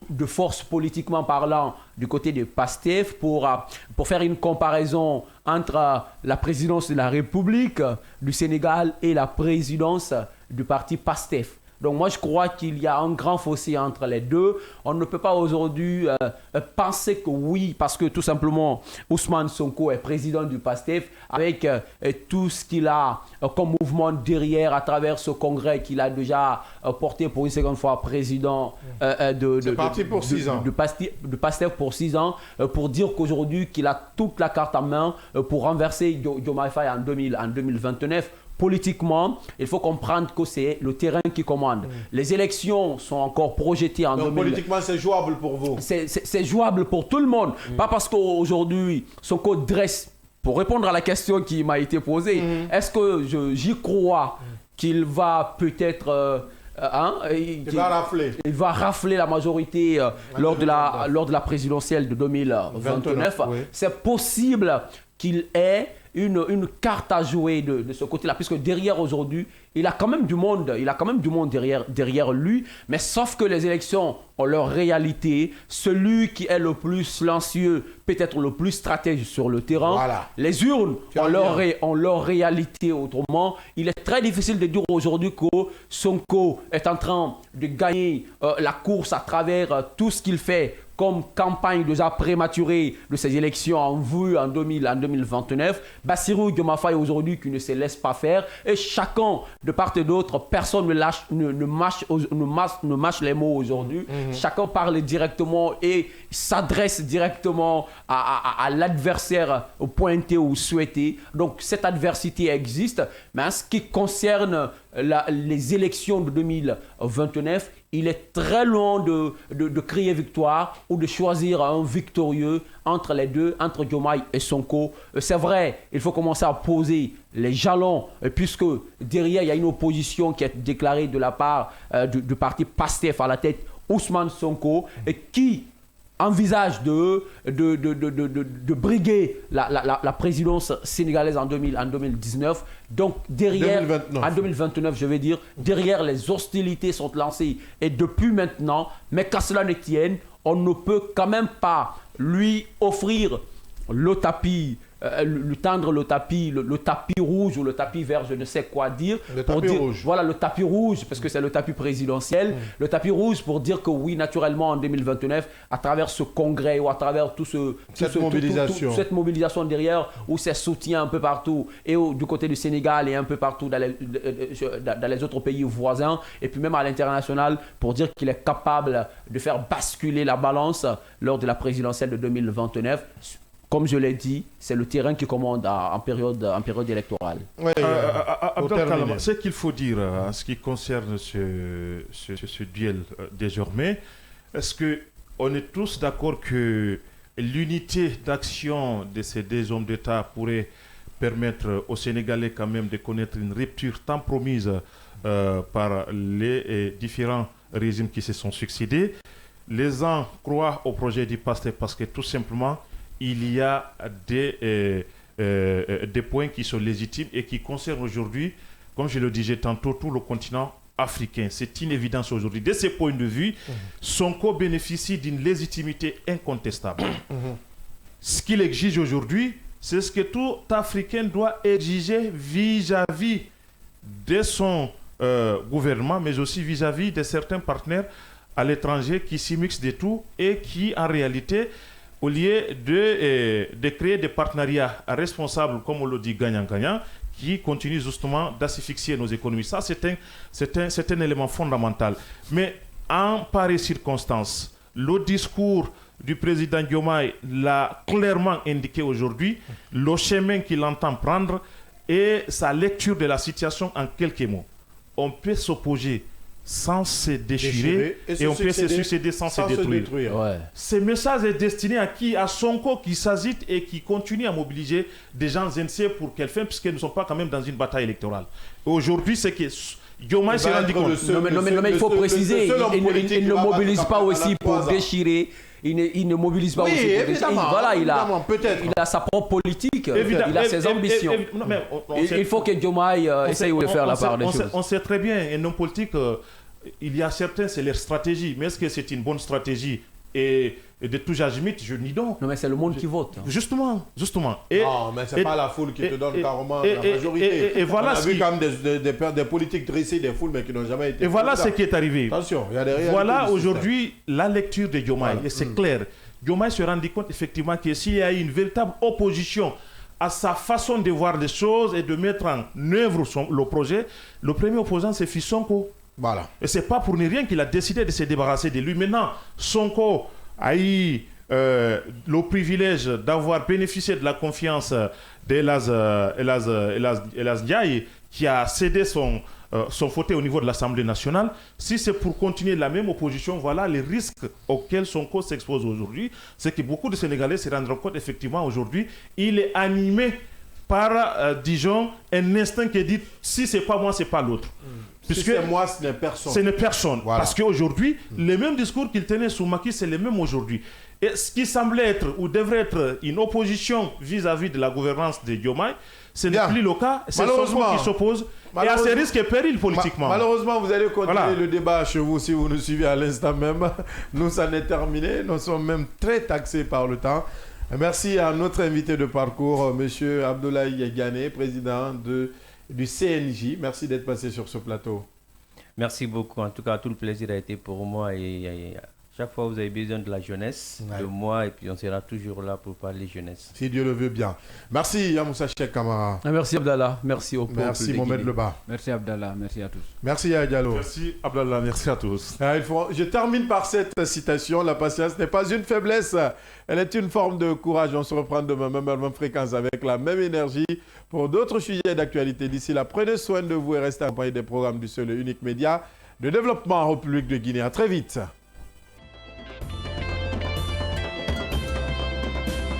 de force politiquement parlant du côté de PASTEF pour faire une comparaison entre la présidence de la République du Sénégal et la présidence du parti PASTEF. Donc moi je crois qu'il y a un grand fossé entre les deux. On ne peut pas aujourd'hui penser que oui, parce que tout simplement Ousmane Sonko est président du PASTEF avec tout ce qu'il a comme mouvement derrière à travers ce congrès qu'il a déjà porté pour une seconde fois président du PASTEF pour 6 ans, pour dire qu'aujourd'hui qu'il a toute la carte en main pour renverser Diomaye Faye en 2029. Politiquement, il faut comprendre que c'est le terrain qui commande. Les élections sont encore projetées en 2020. Politiquement, c'est jouable pour vous? C'est jouable pour tout le monde. Pas parce qu'aujourd'hui, Sonko dresse, pour répondre à la question qui m'a été posée, est-ce que j'y crois qu'il va peut-être... il va rafler la majorité lors de la présidentielle de 2029. Oui. C'est possible qu'il ait une carte à jouer de ce côté-là, puisque derrière aujourd'hui, il a quand même du monde derrière lui, mais sauf que les élections ont leur réalité. Celui qui est le plus silencieux, peut-être le plus stratège sur le terrain. Voilà. Les urnes ont leur réalité. Autrement, il est très difficile de dire aujourd'hui que Sonko est en train de gagner la course à travers tout ce qu'il fait comme campagne déjà prématurée de ces élections en vue en 2029. Bassirou Diomaye Faye aujourd'hui qui ne se laisse pas faire. Et chacun, de part et d'autre, personne ne mâche les mots aujourd'hui. Chacun parle directement et s'adresse directement à l'adversaire pointé ou souhaité. Donc cette adversité existe. Mais en ce qui concerne les élections de 2029, il est très loin de crier victoire ou de choisir un victorieux entre les deux, entre Diomaye et Sonko. C'est vrai, il faut commencer à poser les jalons, puisque derrière, il y a une opposition qui est déclarée de la part du parti PASTEF à la tête Ousmane Sonko, et qui envisage de briguer la présidence sénégalaise en 2019. Donc derrière, 2029. En 2029, je vais dire, derrière les hostilités sont lancées et depuis maintenant, mais qu'à cela ne tienne, on ne peut quand même pas lui offrir le tapis, lui tendre le tapis rouge ou le tapis vert, je ne sais quoi dire. Le tapis rouge. Voilà, le tapis rouge, parce que c'est le tapis présidentiel. Le tapis rouge pour dire que oui, naturellement, en 2029, à travers ce congrès ou à travers cette mobilisation derrière, ou ces soutiens un peu partout, et du côté du Sénégal et un peu partout dans les autres pays voisins, et puis même à l'international, pour dire qu'il est capable de faire basculer la balance lors de la présidentielle de 2029. Comme je l'ai dit, c'est le terrain qui commande en période électorale. Oui, ce qu'il faut dire en ce qui concerne ce duel désormais, est-ce qu'on est tous d'accord que l'unité d'action de ces deux hommes d'État pourrait permettre aux Sénégalais quand même de connaître une rupture tant promise par les différents régimes qui se sont succédés? Les uns croient au projet du PASTEF parce que tout simplement, il y a des points qui sont légitimes et qui concernent aujourd'hui, comme je le disais tantôt, tout le continent africain. C'est une évidence aujourd'hui. De ce point de vue, Sonko bénéficie d'une légitimité incontestable. Ce qu'il exige aujourd'hui, C'est ce que tout Africain doit exiger vis-à-vis de son gouvernement, mais aussi vis-à-vis de certains partenaires à l'étranger qui s'y mixent de tout et qui, en réalité, au lieu de créer des partenariats responsables, comme on le dit, gagnant-gagnant, qui continuent justement d'asphyxier nos économies. Ça, c'est un élément fondamental. Mais en pareille circonstance, le discours du président Diomaye l'a clairement indiqué aujourd'hui, le chemin qu'il entend prendre et sa lecture de la situation en quelques mots. On peut s'opposer sans se déchirer et on peut se succéder sans se détruire. Ouais. Ce message est destiné à qui? À Sonko qui s'agite et qui continue à mobiliser des gens NC pour quelle fin, puisqu'ils ne sont pas quand même dans une bataille électorale. Aujourd'hui, c'est que Diomaye s'est rendu compte. Mais il faut préciser, il ne mobilise pas aussi pour déchirer. Il ne mobilise pas aussi pour déchirer. Voilà, il a sa propre politique, il a ses ambitions. Il faut que Diomaye essaye de faire la part des choses. On sait très bien, un homme politique, il y a certains, c'est leur stratégie. Mais est-ce que c'est une bonne stratégie? Et de tout agimite, je nie donc. Non, mais c'est le monde qui vote. Justement. Non, mais c'est pas la foule qui te donne carrément la majorité. Et voilà, on a vu quand même des politiques dressées des foules, mais qui n'ont jamais été. Et voilà ce qui est arrivé. Attention, il y a des réalités. Voilà aujourd'hui la lecture de Diomaye. Et c'est clair. Diomaye se rendit compte effectivement que s'il y a une véritable opposition à sa façon de voir les choses et de mettre en œuvre le projet, le premier opposant, c'est fils Sonko. Voilà. Et ce n'est pas pour rien qu'il a décidé de se débarrasser de lui. Maintenant, Sonko a eu le privilège d'avoir bénéficié de la confiance d'Elaz Ndiaye, qui a cédé son fauteuil au niveau de l'Assemblée nationale. Si c'est pour continuer la même opposition, voilà les risques auxquels Sonko s'expose aujourd'hui. C'est que beaucoup de Sénégalais se rendront compte, effectivement, aujourd'hui, il est animé par, disons, un instinct qui dit si c'est pas moi, c'est pas l'autre. Puisque si c'est moi, ce n'est personne. Ce n'est personne. Voilà. Parce qu'aujourd'hui, les mêmes discours qu'il tenait sous Macky, c'est les mêmes aujourd'hui. Et ce qui semblait être ou devrait être une opposition vis-à-vis de la gouvernance de Diomaye, ce n'est plus le cas. C'est Sonko qui s'oppose et à ses risques et périls politiquement. Malheureusement, vous allez continuer le débat chez vous si vous nous suivez à l'instant même. Nous, ça n'est terminé. Nous sommes même très taxés par le temps. Merci à notre invité de parcours, M. Abdoulaye Gane, président du CNJ. Merci d'être passé sur ce plateau. Merci beaucoup. En tout cas, tout le plaisir a été pour moi. Et chaque fois, vous avez besoin de la jeunesse, de moi, et puis on sera toujours là pour parler jeunesse. Si Dieu le veut bien. Merci, Yamoussa Cheikh Kamara. Merci, Abdallah. Merci au peuple. Merci, Mohamed Leba. Merci, Abdallah. Merci à tous. Merci, Diallo. Merci, Abdallah. Merci à tous. Je termine par cette citation. La patience n'est pas une faiblesse. Elle est une forme de courage. On se reprend demain, même à la même fréquence, avec la même énergie, pour d'autres sujets d'actualité. D'ici là, prenez soin de vous et restez accompagnés des programmes du seul et unique média de développement en République de Guinée. À très vite.